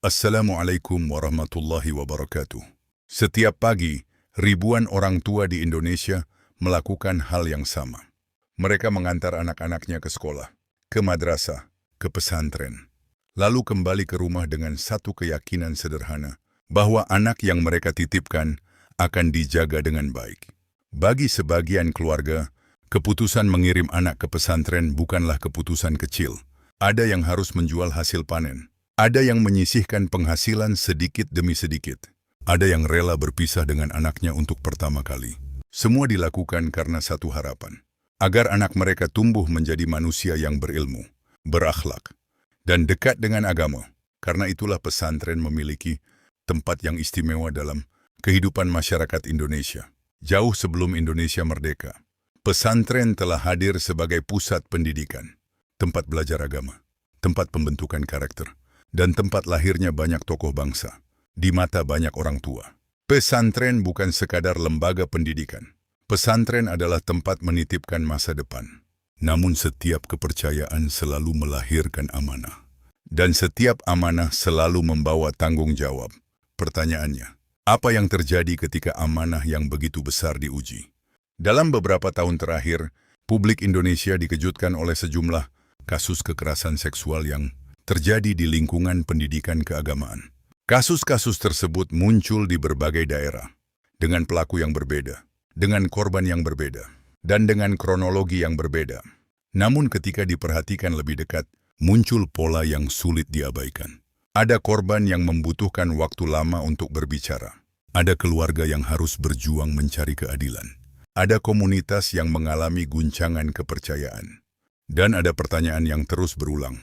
Assalamualaikum warahmatullahi wabarakatuh. Setiap pagi, ribuan orang tua di Indonesia melakukan hal yang sama. Mereka mengantar anak-anaknya ke sekolah, ke madrasah, ke pesantren, lalu kembali ke rumah dengan satu keyakinan sederhana, bahwa anak yang mereka titipkan akan dijaga dengan baik. Bagi sebagian keluarga, keputusan mengirim anak ke pesantren bukanlah keputusan kecil. Ada yang harus menjual hasil panen. Ada yang menyisihkan penghasilan sedikit demi sedikit. Ada yang rela berpisah dengan anaknya untuk pertama kali. Semua dilakukan karena satu harapan. Agar anak mereka tumbuh menjadi manusia yang berilmu, berakhlak, dan dekat dengan agama. Karena itulah pesantren memiliki tempat yang istimewa dalam kehidupan masyarakat Indonesia. Jauh sebelum Indonesia merdeka, pesantren telah hadir sebagai pusat pendidikan, tempat belajar agama, tempat pembentukan karakter, dan tempat lahirnya banyak tokoh bangsa, di mata banyak orang tua. Pesantren bukan sekadar lembaga pendidikan. Pesantren adalah tempat menitipkan masa depan. Namun setiap kepercayaan selalu melahirkan amanah. Dan setiap amanah selalu membawa tanggung jawab. Pertanyaannya, apa yang terjadi ketika amanah yang begitu besar diuji? Dalam beberapa tahun terakhir, publik Indonesia dikejutkan oleh sejumlah kasus kekerasan seksual yang terjadi di lingkungan pendidikan keagamaan. Kasus-kasus tersebut muncul di berbagai daerah, dengan pelaku yang berbeda, dengan korban yang berbeda, dan dengan kronologi yang berbeda. Namun ketika diperhatikan lebih dekat, muncul pola yang sulit diabaikan. Ada korban yang membutuhkan waktu lama untuk berbicara. Ada keluarga yang harus berjuang mencari keadilan. Ada komunitas yang mengalami guncangan kepercayaan. Dan ada pertanyaan yang terus berulang.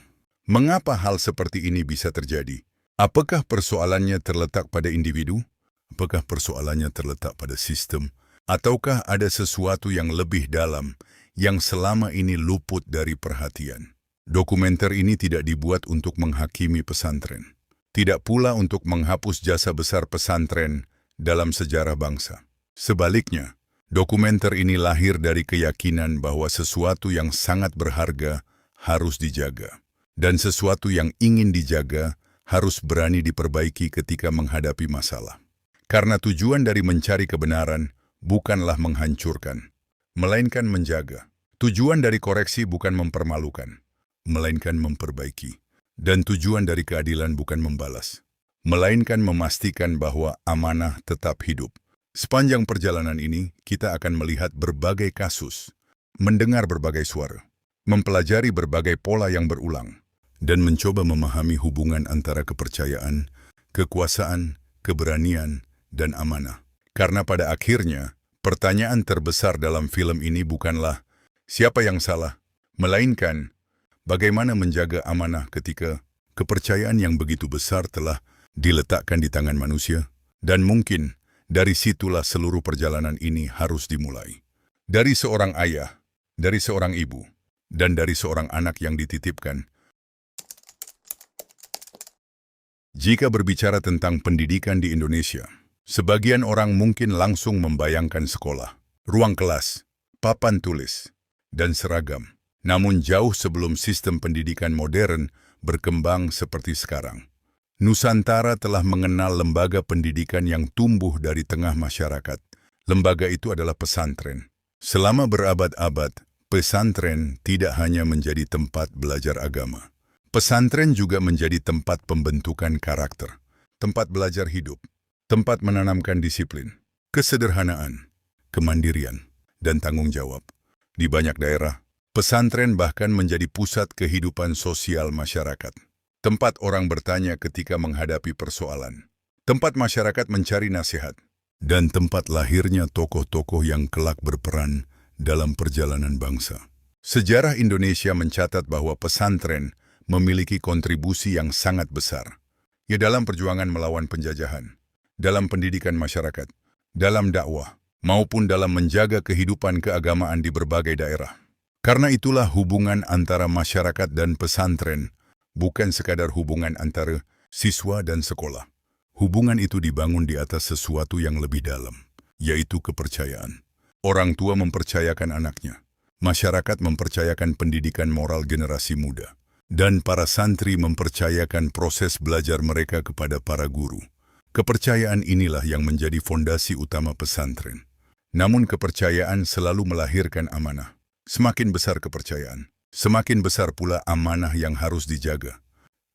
Mengapa hal seperti ini bisa terjadi? Apakah persoalannya terletak pada individu? Apakah persoalannya terletak pada sistem? Ataukah ada sesuatu yang lebih dalam yang selama ini luput dari perhatian? Dokumenter ini tidak dibuat untuk menghakimi pesantren. Tidak pula untuk menghapus jasa besar pesantren dalam sejarah bangsa. Sebaliknya, dokumenter ini lahir dari keyakinan bahwa sesuatu yang sangat berharga harus dijaga. Dan sesuatu yang ingin dijaga harus berani diperbaiki ketika menghadapi masalah. Karena tujuan dari mencari kebenaran bukanlah menghancurkan, melainkan menjaga. Tujuan dari koreksi bukan mempermalukan, melainkan memperbaiki. Dan tujuan dari keadilan bukan membalas, melainkan memastikan bahwa amanah tetap hidup. Sepanjang perjalanan ini, kita akan melihat berbagai kasus, mendengar berbagai suara, mempelajari berbagai pola yang berulang, dan mencoba memahami hubungan antara kepercayaan, kekuasaan, keberanian, dan amanah. Karena pada akhirnya, pertanyaan terbesar dalam film ini bukanlah siapa yang salah, melainkan bagaimana menjaga amanah ketika kepercayaan yang begitu besar telah diletakkan di tangan manusia. Dan mungkin dari situlah seluruh perjalanan ini harus dimulai. Dari seorang ayah, dari seorang ibu, dan dari seorang anak yang dititipkan. Jika berbicara tentang pendidikan di Indonesia, sebagian orang mungkin langsung membayangkan sekolah, ruang kelas, papan tulis, dan seragam. Namun jauh sebelum sistem pendidikan modern berkembang seperti sekarang, Nusantara telah mengenal lembaga pendidikan yang tumbuh dari tengah masyarakat. Lembaga itu adalah pesantren. Selama berabad-abad, pesantren tidak hanya menjadi tempat belajar agama. Pesantren juga menjadi tempat pembentukan karakter, tempat belajar hidup, tempat menanamkan disiplin, kesederhanaan, kemandirian, dan tanggung jawab. Di banyak daerah, pesantren bahkan menjadi pusat kehidupan sosial masyarakat. Tempat orang bertanya ketika menghadapi persoalan, tempat masyarakat mencari nasihat, dan tempat lahirnya tokoh-tokoh yang kelak berperan dalam perjalanan bangsa. Sejarah Indonesia mencatat bahwa pesantren memiliki kontribusi yang sangat besar, ya dalam perjuangan melawan penjajahan, dalam pendidikan masyarakat, dalam dakwah, maupun dalam menjaga kehidupan keagamaan di berbagai daerah. Karena itulah hubungan antara masyarakat dan pesantren bukan sekadar hubungan antara siswa dan sekolah. Hubungan itu dibangun di atas sesuatu yang lebih dalam, yaitu kepercayaan. Orang tua mempercayakan anaknya, masyarakat mempercayakan pendidikan moral generasi muda. Dan para santri mempercayakan proses belajar mereka kepada para guru. Kepercayaan inilah yang menjadi fondasi utama pesantren. Namun kepercayaan selalu melahirkan amanah. Semakin besar kepercayaan, semakin besar pula amanah yang harus dijaga.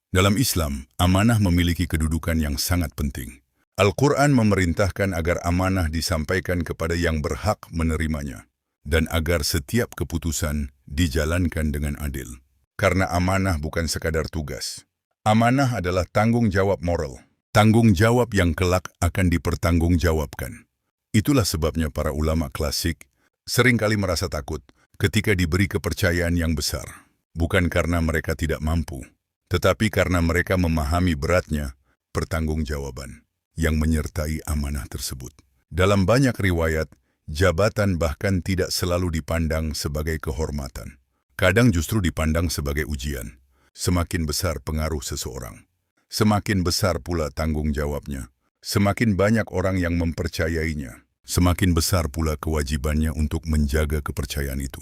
Dalam Islam, amanah memiliki kedudukan yang sangat penting. Al-Quran memerintahkan agar amanah disampaikan kepada yang berhak menerimanya, dan agar setiap keputusan dijalankan dengan adil. Karena amanah bukan sekadar tugas. Amanah adalah tanggung jawab moral. Tanggung jawab yang kelak akan dipertanggungjawabkan. Itulah sebabnya para ulama klasik seringkali merasa takut ketika diberi kepercayaan yang besar. Bukan karena mereka tidak mampu, tetapi karena mereka memahami beratnya pertanggungjawaban yang menyertai amanah tersebut. Dalam banyak riwayat, jabatan bahkan tidak selalu dipandang sebagai kehormatan. Kadang justru dipandang sebagai ujian. Semakin besar pengaruh seseorang, semakin besar pula tanggung jawabnya. Semakin banyak orang yang mempercayainya, semakin besar pula kewajibannya untuk menjaga kepercayaan itu.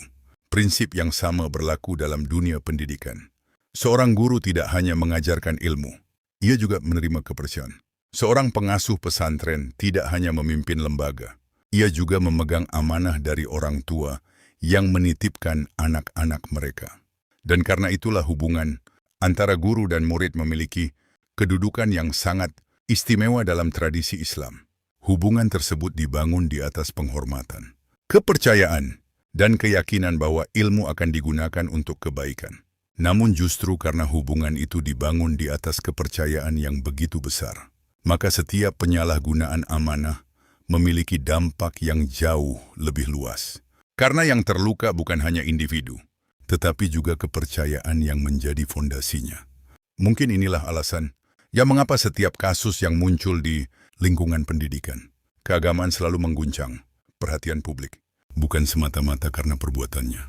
Prinsip yang sama berlaku dalam dunia pendidikan. Seorang guru tidak hanya mengajarkan ilmu, ia juga menerima kepercayaan. Seorang pengasuh pesantren tidak hanya memimpin lembaga, ia juga memegang amanah dari orang tua yang menitipkan anak-anak mereka. Dan karena itulah hubungan antara guru dan murid memiliki kedudukan yang sangat istimewa dalam tradisi Islam. Hubungan tersebut dibangun di atas penghormatan, kepercayaan, dan keyakinan bahwa ilmu akan digunakan untuk kebaikan. Namun justru karena hubungan itu dibangun di atas kepercayaan yang begitu besar, maka setiap penyalahgunaan amanah memiliki dampak yang jauh lebih luas. Karena yang terluka bukan hanya individu, tetapi juga kepercayaan yang menjadi fondasinya. Mungkin inilah alasan mengapa setiap kasus yang muncul di lingkungan pendidikan, keagamaan selalu mengguncang perhatian publik. Bukan semata-mata karena perbuatannya,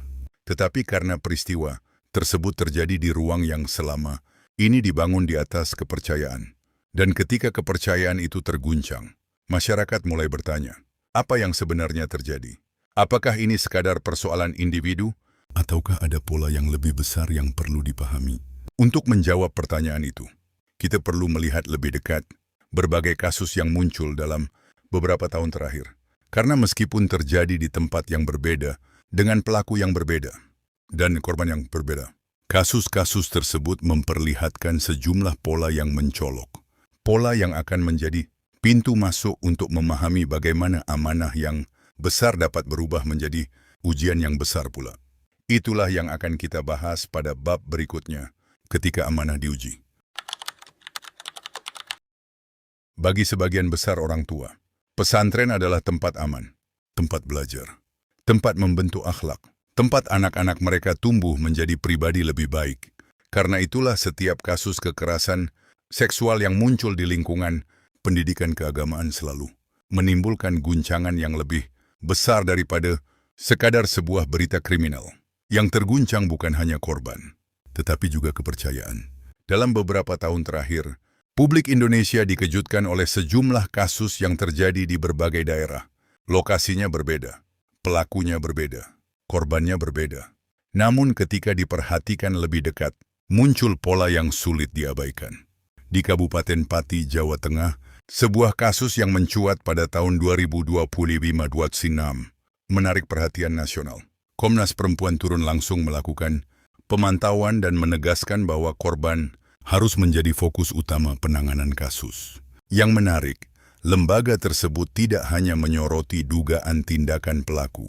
tetapi karena peristiwa tersebut terjadi di ruang yang selama ini dibangun di atas kepercayaan. Dan ketika kepercayaan itu terguncang, masyarakat mulai bertanya, apa yang sebenarnya terjadi? Apakah ini sekadar persoalan individu, ataukah ada pola yang lebih besar yang perlu dipahami? Untuk menjawab pertanyaan itu, kita perlu melihat lebih dekat berbagai kasus yang muncul dalam beberapa tahun terakhir. Karena meskipun terjadi di tempat yang berbeda, dengan pelaku yang berbeda, dan korban yang berbeda, kasus-kasus tersebut memperlihatkan sejumlah pola yang mencolok. Pola yang akan menjadi pintu masuk untuk memahami bagaimana amanah yang besar dapat berubah menjadi ujian yang besar pula. Itulah yang akan kita bahas pada bab berikutnya, ketika amanah diuji. Bagi sebagian besar orang tua, pesantren adalah tempat aman, tempat belajar, tempat membentuk akhlak, tempat anak-anak mereka tumbuh menjadi pribadi lebih baik. Karena itulah setiap kasus kekerasan seksual yang muncul di lingkungan pendidikan keagamaan selalu menimbulkan guncangan yang lebih besar daripada sekadar sebuah berita kriminal. Yang terguncang bukan hanya korban, tetapi juga kepercayaan. Dalam beberapa tahun terakhir, publik Indonesia dikejutkan oleh sejumlah kasus yang terjadi di berbagai daerah. Lokasinya berbeda, pelakunya berbeda, korbannya berbeda. Namun ketika diperhatikan lebih dekat, muncul pola yang sulit diabaikan. Di Kabupaten Pati, Jawa Tengah, sebuah kasus yang mencuat pada tahun 2025-26 menarik perhatian nasional. Komnas Perempuan turun langsung melakukan pemantauan dan menegaskan bahwa korban harus menjadi fokus utama penanganan kasus. Yang menarik, lembaga tersebut tidak hanya menyoroti dugaan tindakan pelaku.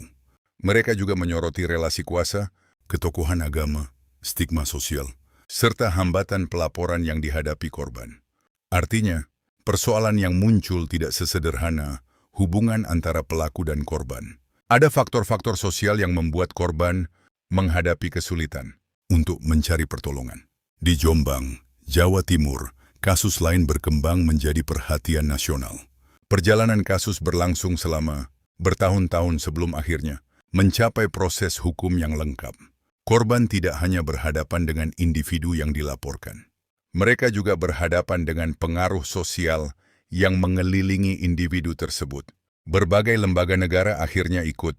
Mereka juga menyoroti relasi kuasa, ketokohan agama, stigma sosial, serta hambatan pelaporan yang dihadapi korban. Artinya, persoalan yang muncul tidak sesederhana hubungan antara pelaku dan korban. Ada faktor-faktor sosial yang membuat korban menghadapi kesulitan untuk mencari pertolongan. Di Jombang, Jawa Timur, kasus lain berkembang menjadi perhatian nasional. Perjalanan kasus berlangsung selama bertahun-tahun sebelum akhirnya mencapai proses hukum yang lengkap. Korban tidak hanya berhadapan dengan individu yang dilaporkan. Mereka juga berhadapan dengan pengaruh sosial yang mengelilingi individu tersebut. Berbagai lembaga negara akhirnya ikut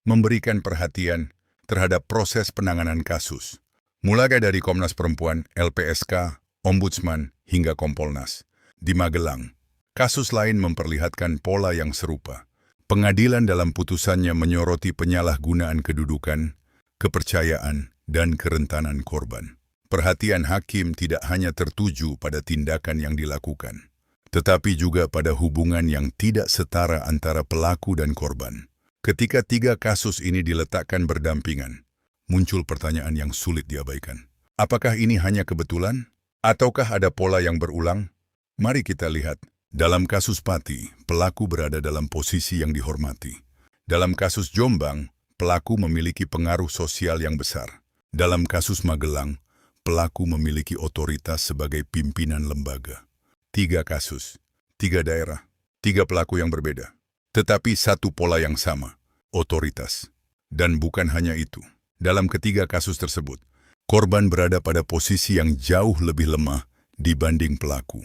memberikan perhatian terhadap proses penanganan kasus. Mulai dari Komnas Perempuan, LPSK, Ombudsman, hingga Kompolnas. Di Magelang, kasus lain memperlihatkan pola yang serupa. Pengadilan dalam putusannya menyoroti penyalahgunaan kedudukan, kepercayaan, dan kerentanan korban. Perhatian hakim tidak hanya tertuju pada tindakan yang dilakukan, tetapi juga pada hubungan yang tidak setara antara pelaku dan korban. Ketika tiga kasus ini diletakkan berdampingan, muncul pertanyaan yang sulit diabaikan. Apakah ini hanya kebetulan? Ataukah ada pola yang berulang? Mari kita lihat. Dalam kasus Pati, pelaku berada dalam posisi yang dihormati. Dalam kasus Jombang, pelaku memiliki pengaruh sosial yang besar. Dalam kasus Magelang, pelaku memiliki otoritas sebagai pimpinan lembaga. 3 kasus, 3 daerah, 3 pelaku yang berbeda. Tetapi satu pola yang sama, otoritas. Dan bukan hanya itu. Dalam ketiga kasus tersebut, korban berada pada posisi yang jauh lebih lemah dibanding pelaku.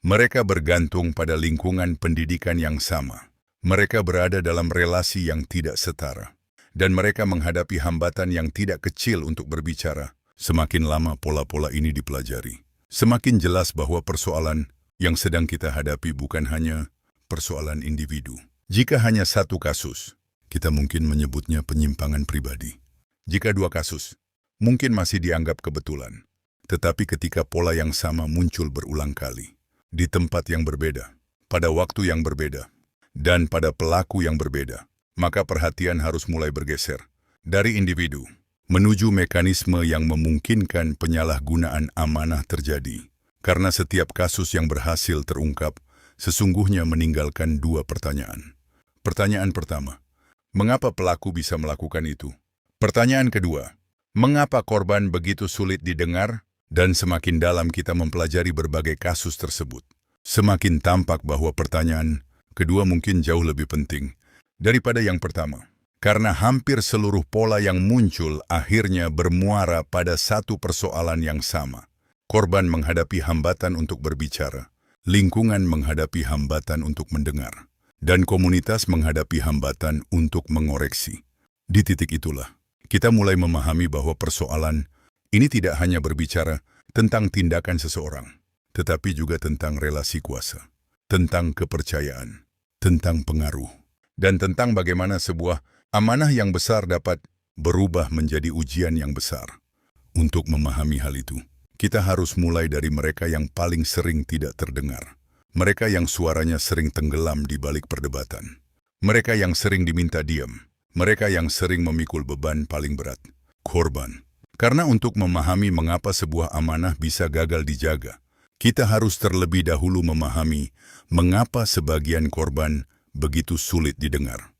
Mereka bergantung pada lingkungan pendidikan yang sama. Mereka berada dalam relasi yang tidak setara. Dan mereka menghadapi hambatan yang tidak kecil untuk berbicara. Semakin lama pola-pola ini dipelajari, semakin jelas bahwa persoalan yang sedang kita hadapi bukan hanya persoalan individu. Jika hanya satu kasus, kita mungkin menyebutnya penyimpangan pribadi. Jika 2 kasus, mungkin masih dianggap kebetulan. Tetapi ketika pola yang sama muncul berulang kali, di tempat yang berbeda, pada waktu yang berbeda, dan pada pelaku yang berbeda, maka perhatian harus mulai bergeser dari individu menuju mekanisme yang memungkinkan penyalahgunaan amanah terjadi. Karena setiap kasus yang berhasil terungkap sesungguhnya meninggalkan 2 pertanyaan. Pertanyaan pertama, mengapa pelaku bisa melakukan itu? Pertanyaan kedua, mengapa korban begitu sulit didengar? Dan semakin dalam kita mempelajari berbagai kasus tersebut, semakin tampak bahwa pertanyaan kedua mungkin jauh lebih penting daripada yang pertama. Karena hampir seluruh pola yang muncul akhirnya bermuara pada satu persoalan yang sama. Korban menghadapi hambatan untuk berbicara, lingkungan menghadapi hambatan untuk mendengar, dan komunitas menghadapi hambatan untuk mengoreksi. Di titik itulah, kita mulai memahami bahwa persoalan ini tidak hanya berbicara tentang tindakan seseorang, tetapi juga tentang relasi kuasa, tentang kepercayaan, tentang pengaruh, dan tentang bagaimana sebuah amanah yang besar dapat berubah menjadi ujian yang besar. Untuk memahami hal itu, kita harus mulai dari mereka yang paling sering tidak terdengar. Mereka yang suaranya sering tenggelam di balik perdebatan. Mereka yang sering diminta diam. Mereka yang sering memikul beban paling berat. Korban. Karena untuk memahami mengapa sebuah amanah bisa gagal dijaga, kita harus terlebih dahulu memahami mengapa sebagian korban begitu sulit didengar.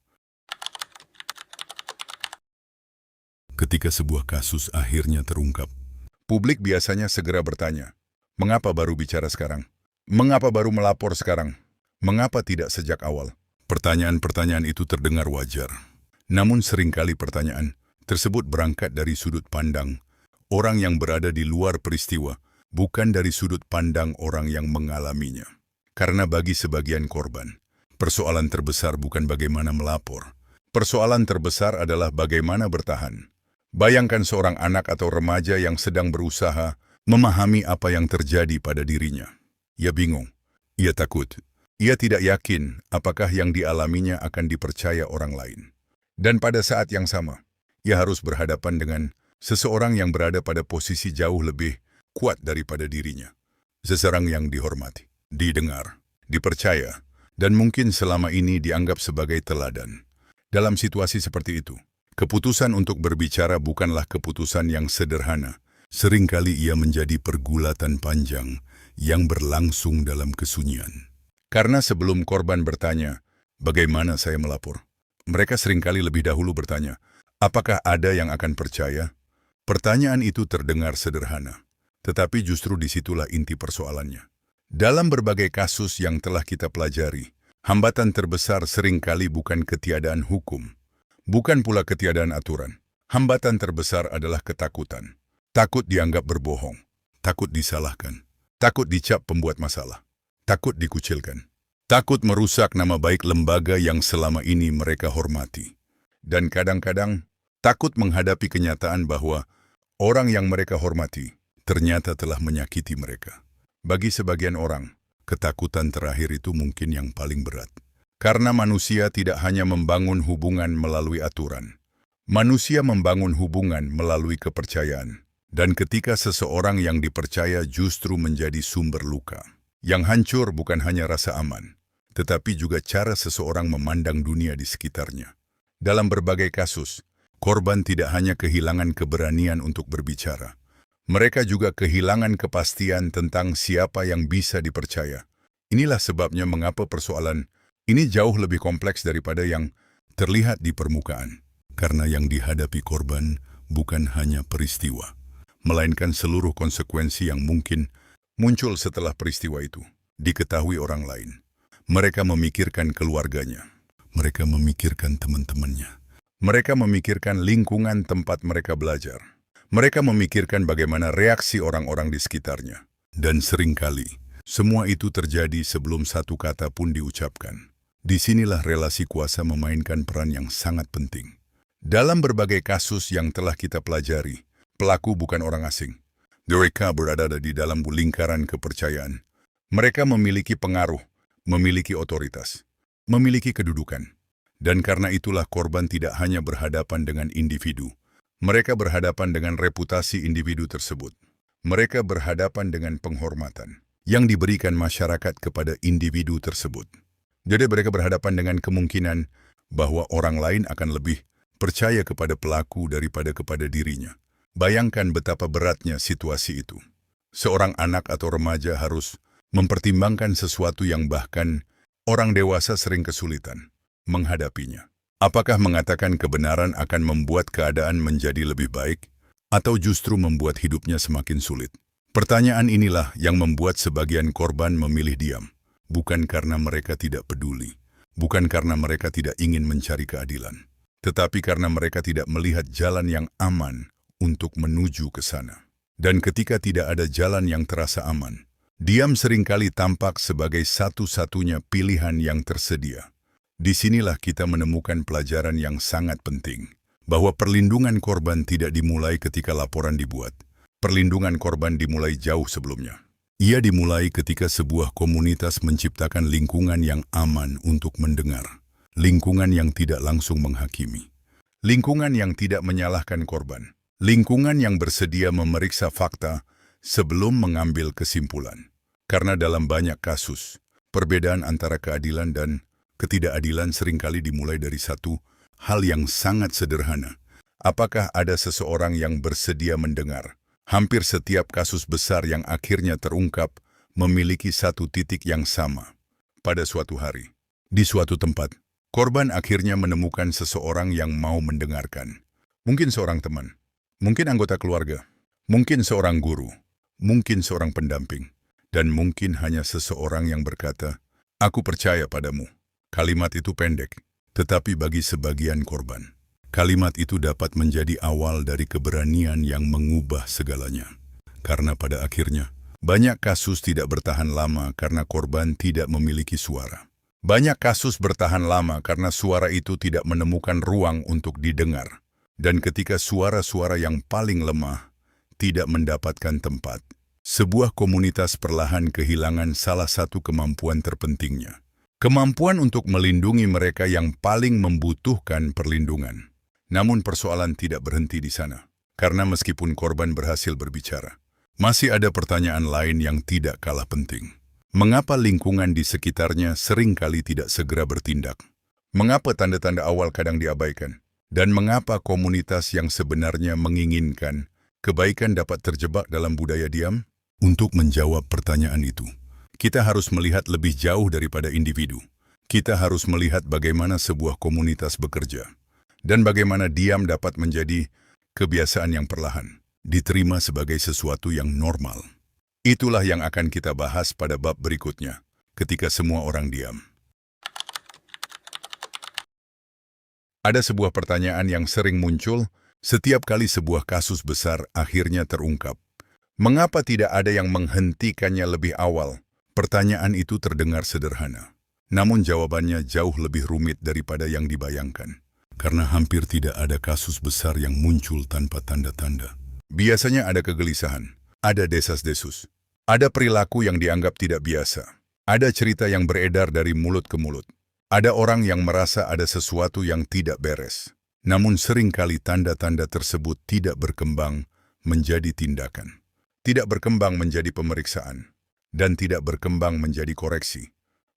Ketika sebuah kasus akhirnya terungkap, publik biasanya segera bertanya, mengapa baru bicara sekarang? Mengapa baru melapor sekarang? Mengapa tidak sejak awal? Pertanyaan-pertanyaan itu terdengar wajar. Namun seringkali pertanyaan tersebut berangkat dari sudut pandang orang yang berada di luar peristiwa, bukan dari sudut pandang orang yang mengalaminya. Karena bagi sebagian korban, persoalan terbesar bukan bagaimana melapor. Persoalan terbesar adalah bagaimana bertahan. Bayangkan seorang anak atau remaja yang sedang berusaha memahami apa yang terjadi pada dirinya. Ia bingung, ia takut, ia tidak yakin apakah yang dialaminya akan dipercaya orang lain. Dan pada saat yang sama, ia harus berhadapan dengan seseorang yang berada pada posisi jauh lebih kuat daripada dirinya. Seseorang yang dihormati, didengar, dipercaya, dan mungkin selama ini dianggap sebagai teladan. Dalam situasi seperti itu, keputusan untuk berbicara bukanlah keputusan yang sederhana. Seringkali ia menjadi pergulatan panjang yang berlangsung dalam kesunyian. Karena sebelum korban bertanya, bagaimana saya melapor? Mereka seringkali lebih dahulu bertanya, apakah ada yang akan percaya? Pertanyaan itu terdengar sederhana, tetapi justru disitulah inti persoalannya. Dalam berbagai kasus yang telah kita pelajari, hambatan terbesar seringkali bukan ketiadaan hukum, bukan pula ketiadaan aturan. Hambatan terbesar adalah ketakutan. Takut dianggap berbohong, takut disalahkan, takut dicap pembuat masalah, takut dikucilkan, takut merusak nama baik lembaga yang selama ini mereka hormati. Dan kadang-kadang takut menghadapi kenyataan bahwa Orang yang mereka hormati ternyata telah menyakiti mereka. Bagi sebagian orang, ketakutan terakhir itu mungkin yang paling berat. Karena manusia tidak hanya membangun hubungan melalui aturan. Manusia membangun hubungan melalui kepercayaan. Dan ketika seseorang yang dipercaya justru menjadi sumber luka. Yang hancur bukan hanya rasa aman, tetapi juga cara seseorang memandang dunia di sekitarnya. Dalam berbagai kasus, korban tidak hanya kehilangan keberanian untuk berbicara. Mereka juga kehilangan kepastian tentang siapa yang bisa dipercaya. Inilah sebabnya mengapa persoalan ini jauh lebih kompleks daripada yang terlihat di permukaan. Karena yang dihadapi korban bukan hanya peristiwa, melainkan seluruh konsekuensi yang mungkin muncul setelah peristiwa itu diketahui orang lain. Mereka memikirkan keluarganya. Mereka memikirkan teman-temannya. Mereka memikirkan lingkungan tempat mereka belajar. Mereka memikirkan bagaimana reaksi orang-orang di sekitarnya. Dan seringkali, semua itu terjadi sebelum satu kata pun diucapkan. Disinilah relasi kuasa memainkan peran yang sangat penting. Dalam berbagai kasus yang telah kita pelajari, pelaku bukan orang asing. Mereka berada di dalam lingkaran kepercayaan. Mereka memiliki pengaruh, memiliki otoritas, memiliki kedudukan. Dan karena itulah korban tidak hanya berhadapan dengan individu. Mereka berhadapan dengan reputasi individu tersebut. Mereka berhadapan dengan penghormatan yang diberikan masyarakat kepada individu tersebut. Jadi mereka berhadapan dengan kemungkinan bahwa orang lain akan lebih percaya kepada pelaku daripada kepada dirinya. Bayangkan betapa beratnya situasi itu. Seorang anak atau remaja harus mempertimbangkan sesuatu yang bahkan orang dewasa sering kesulitan menghadapinya. Apakah mengatakan kebenaran akan membuat keadaan menjadi lebih baik, atau justru membuat hidupnya semakin sulit? Pertanyaan inilah yang membuat sebagian korban memilih diam. Bukan karena mereka tidak peduli, bukan karena mereka tidak ingin mencari keadilan, tetapi karena mereka tidak melihat jalan yang aman untuk menuju ke sana. Dan ketika tidak ada jalan yang terasa aman, diam seringkali tampak sebagai satu-satunya pilihan yang tersedia. Disinilah kita menemukan pelajaran yang sangat penting, bahwa perlindungan korban tidak dimulai ketika laporan dibuat. Perlindungan korban dimulai jauh sebelumnya. Ia dimulai ketika sebuah komunitas menciptakan lingkungan yang aman untuk mendengar, lingkungan yang tidak langsung menghakimi, lingkungan yang tidak menyalahkan korban, lingkungan yang bersedia memeriksa fakta sebelum mengambil kesimpulan. Karena dalam banyak kasus, perbedaan antara keadilan dan ketidakadilan seringkali dimulai dari satu hal yang sangat sederhana. Apakah ada seseorang yang bersedia mendengar? Hampir setiap kasus besar yang akhirnya terungkap memiliki satu titik yang sama. Pada suatu hari, di suatu tempat, korban akhirnya menemukan seseorang yang mau mendengarkan. Mungkin seorang teman, mungkin anggota keluarga, mungkin seorang guru, mungkin seorang pendamping, dan mungkin hanya seseorang yang berkata, "Aku percaya padamu." Kalimat itu pendek, tetapi bagi sebagian korban, kalimat itu dapat menjadi awal dari keberanian yang mengubah segalanya. Karena pada akhirnya, banyak kasus tidak bertahan lama karena korban tidak memiliki suara. Banyak kasus bertahan lama karena suara itu tidak menemukan ruang untuk didengar. Dan ketika suara-suara yang paling lemah tidak mendapatkan tempat, sebuah komunitas perlahan kehilangan salah satu kemampuan terpentingnya. Kemampuan untuk melindungi mereka yang paling membutuhkan perlindungan. Namun persoalan tidak berhenti di sana. Karena meskipun korban berhasil berbicara, masih ada pertanyaan lain yang tidak kalah penting. Mengapa lingkungan di sekitarnya seringkali tidak segera bertindak? Mengapa tanda-tanda awal kadang diabaikan? Dan mengapa komunitas yang sebenarnya menginginkan kebaikan dapat terjebak dalam budaya diam? Untuk menjawab pertanyaan itu, kita harus melihat lebih jauh daripada individu. Kita harus melihat bagaimana sebuah komunitas bekerja. Dan bagaimana diam dapat menjadi kebiasaan yang perlahan diterima sebagai sesuatu yang normal. Itulah yang akan kita bahas pada bab berikutnya, ketika semua orang diam. Ada sebuah pertanyaan yang sering muncul setiap kali sebuah kasus besar akhirnya terungkap. Mengapa tidak ada yang menghentikannya lebih awal? Pertanyaan itu terdengar sederhana. Namun jawabannya jauh lebih rumit daripada yang dibayangkan. Karena hampir tidak ada kasus besar yang muncul tanpa tanda-tanda. Biasanya ada kegelisahan, ada desas-desus, ada perilaku yang dianggap tidak biasa, ada cerita yang beredar dari mulut ke mulut, ada orang yang merasa ada sesuatu yang tidak beres. Namun seringkali tanda-tanda tersebut tidak berkembang menjadi tindakan, tidak berkembang menjadi pemeriksaan, dan tidak berkembang menjadi koreksi.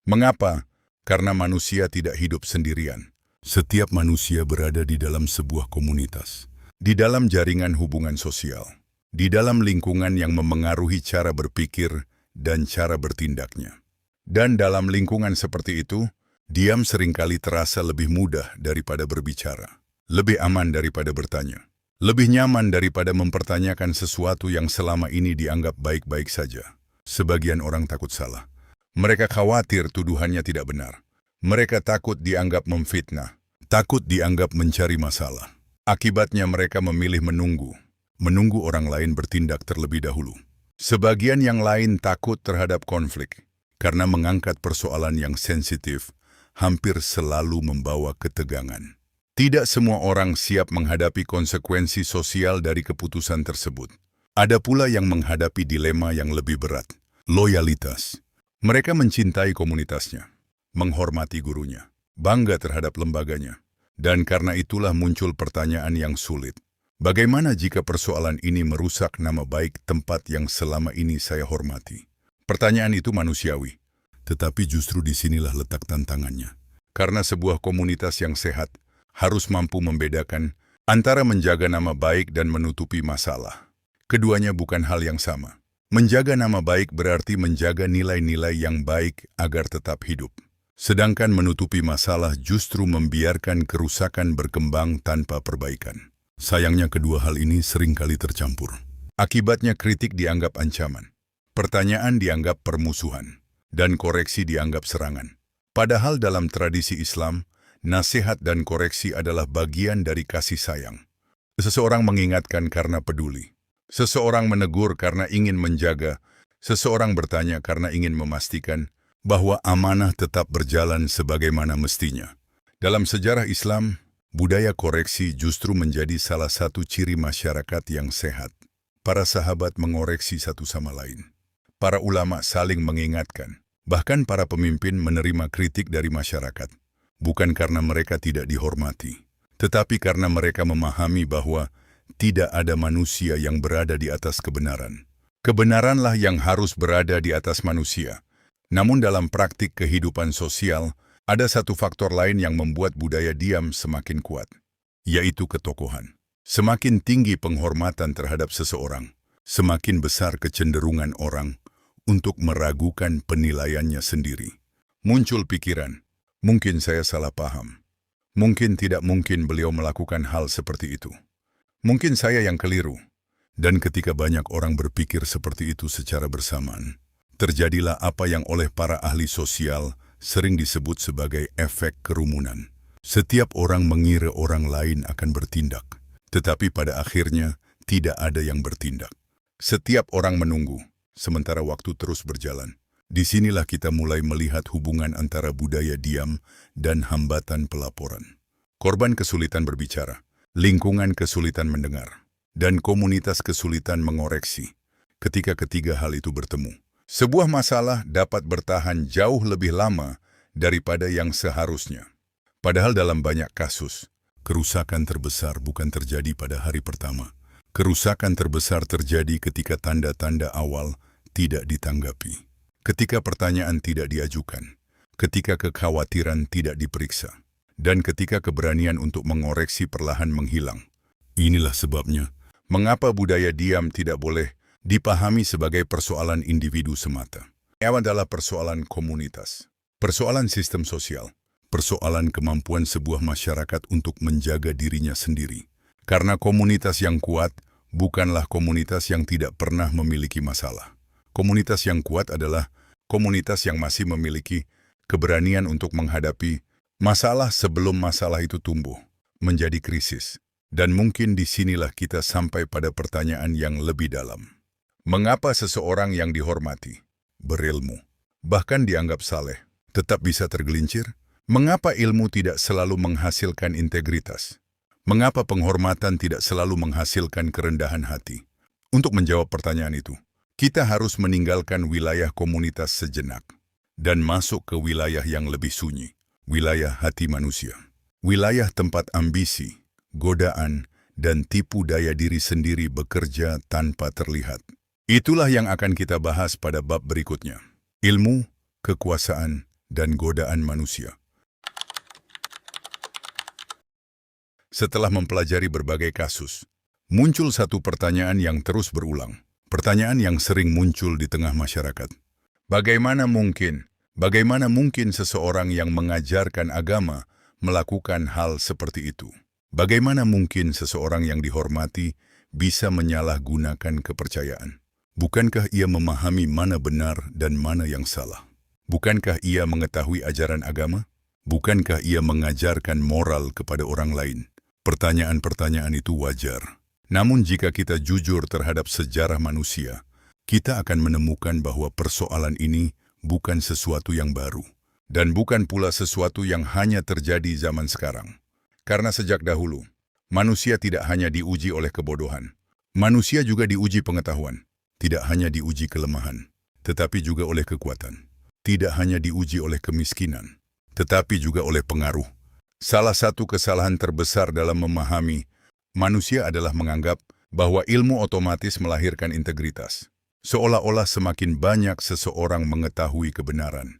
Mengapa? Karena manusia tidak hidup sendirian. Setiap manusia berada di dalam sebuah komunitas, di dalam jaringan hubungan sosial, di dalam lingkungan yang memengaruhi cara berpikir dan cara bertindaknya. Dan dalam lingkungan seperti itu, diam seringkali terasa lebih mudah daripada berbicara, lebih aman daripada bertanya, lebih nyaman daripada mempertanyakan sesuatu yang selama ini dianggap baik-baik saja. Sebagian orang takut salah. Mereka khawatir tuduhannya tidak benar. Mereka takut dianggap memfitnah, takut dianggap mencari masalah. Akibatnya mereka memilih menunggu orang lain bertindak terlebih dahulu. Sebagian yang lain takut terhadap konflik, karena mengangkat persoalan yang sensitif hampir selalu membawa ketegangan. Tidak semua orang siap menghadapi konsekuensi sosial dari keputusan tersebut. Ada pula yang menghadapi dilema yang lebih berat, loyalitas. Mereka mencintai komunitasnya, menghormati gurunya, bangga terhadap lembaganya. Dan karena itulah muncul pertanyaan yang sulit. Bagaimana jika persoalan ini merusak nama baik tempat yang selama ini saya hormati? Pertanyaan itu manusiawi, tetapi justru disinilah letak tantangannya. Karena sebuah komunitas yang sehat harus mampu membedakan antara menjaga nama baik dan menutupi masalah. Keduanya bukan hal yang sama. Menjaga nama baik berarti menjaga nilai-nilai yang baik agar tetap hidup. Sedangkan menutupi masalah justru membiarkan kerusakan berkembang tanpa perbaikan. Sayangnya kedua hal ini seringkali tercampur. Akibatnya kritik dianggap ancaman, pertanyaan dianggap permusuhan, dan koreksi dianggap serangan. Padahal dalam tradisi Islam, nasihat dan koreksi adalah bagian dari kasih sayang. Seseorang mengingatkan karena peduli. Seseorang menegur karena ingin menjaga. Seseorang bertanya karena ingin memastikan bahwa amanah tetap berjalan sebagaimana mestinya. Dalam sejarah Islam, budaya koreksi justru menjadi salah satu ciri masyarakat yang sehat. Para sahabat mengoreksi satu sama lain. Para ulama saling mengingatkan. Bahkan para pemimpin menerima kritik dari masyarakat. Bukan karena mereka tidak dihormati, tetapi karena mereka memahami bahwa tidak ada manusia yang berada di atas kebenaran. Kebenaranlah yang harus berada di atas manusia. Namun dalam praktik kehidupan sosial, ada satu faktor lain yang membuat budaya diam semakin kuat, yaitu ketokohan. Semakin tinggi penghormatan terhadap seseorang, semakin besar kecenderungan orang untuk meragukan penilaiannya sendiri. Muncul pikiran, mungkin saya salah paham. Mungkin tidak mungkin beliau melakukan hal seperti itu. Mungkin saya yang keliru. Dan ketika banyak orang berpikir seperti itu secara bersamaan, terjadilah apa yang oleh para ahli sosial sering disebut sebagai efek kerumunan. Setiap orang mengira orang lain akan bertindak, tetapi pada akhirnya tidak ada yang bertindak. Setiap orang menunggu, sementara waktu terus berjalan. Disinilah kita mulai melihat hubungan antara budaya diam dan hambatan pelaporan. Korban kesulitan berbicara, lingkungan kesulitan mendengar, dan komunitas kesulitan mengoreksi. Ketika ketiga hal itu bertemu, sebuah masalah dapat bertahan jauh lebih lama daripada yang seharusnya. Padahal dalam banyak kasus, kerusakan terbesar bukan terjadi pada hari pertama. Kerusakan terbesar terjadi ketika tanda-tanda awal tidak ditanggapi. Ketika pertanyaan tidak diajukan, ketika kekhawatiran tidak diperiksa, dan ketika keberanian untuk mengoreksi perlahan menghilang. Inilah sebabnya, mengapa budaya diam tidak boleh dipahami sebagai persoalan individu semata. Ini adalah persoalan komunitas, persoalan sistem sosial, persoalan kemampuan sebuah masyarakat untuk menjaga dirinya sendiri. Karena komunitas yang kuat bukanlah komunitas yang tidak pernah memiliki masalah. Komunitas yang kuat adalah komunitas yang masih memiliki keberanian untuk menghadapi masalah sebelum masalah itu tumbuh menjadi krisis. Dan mungkin disinilah kita sampai pada pertanyaan yang lebih dalam. Mengapa seseorang yang dihormati, berilmu, bahkan dianggap saleh, tetap bisa tergelincir? Mengapa ilmu tidak selalu menghasilkan integritas? Mengapa penghormatan tidak selalu menghasilkan kerendahan hati? Untuk menjawab pertanyaan itu, kita harus meninggalkan wilayah komunitas sejenak dan masuk ke wilayah yang lebih sunyi, wilayah hati manusia. Wilayah tempat ambisi, godaan, dan tipu daya diri sendiri bekerja tanpa terlihat. Itulah yang akan kita bahas pada bab berikutnya. Ilmu, kekuasaan, dan godaan manusia. Setelah mempelajari berbagai kasus, muncul satu pertanyaan yang terus berulang. Pertanyaan yang sering muncul di tengah masyarakat. Bagaimana mungkin seseorang yang mengajarkan agama melakukan hal seperti itu? Bagaimana mungkin seseorang yang dihormati bisa menyalahgunakan kepercayaan? Bukankah ia memahami mana benar dan mana yang salah? Bukankah ia mengetahui ajaran agama? Bukankah ia mengajarkan moral kepada orang lain? Pertanyaan-pertanyaan itu wajar. Namun jika kita jujur terhadap sejarah manusia, kita akan menemukan bahwa persoalan ini bukan sesuatu yang baru. Dan bukan pula sesuatu yang hanya terjadi zaman sekarang. Karena sejak dahulu, manusia tidak hanya diuji oleh kebodohan. Manusia juga diuji pengetahuan. Tidak hanya diuji kelemahan, tetapi juga oleh kekuatan. Tidak hanya diuji oleh kemiskinan, tetapi juga oleh pengaruh. Salah satu kesalahan terbesar dalam memahami manusia adalah menganggap bahwa ilmu otomatis melahirkan integritas. Seolah-olah semakin banyak seseorang mengetahui kebenaran,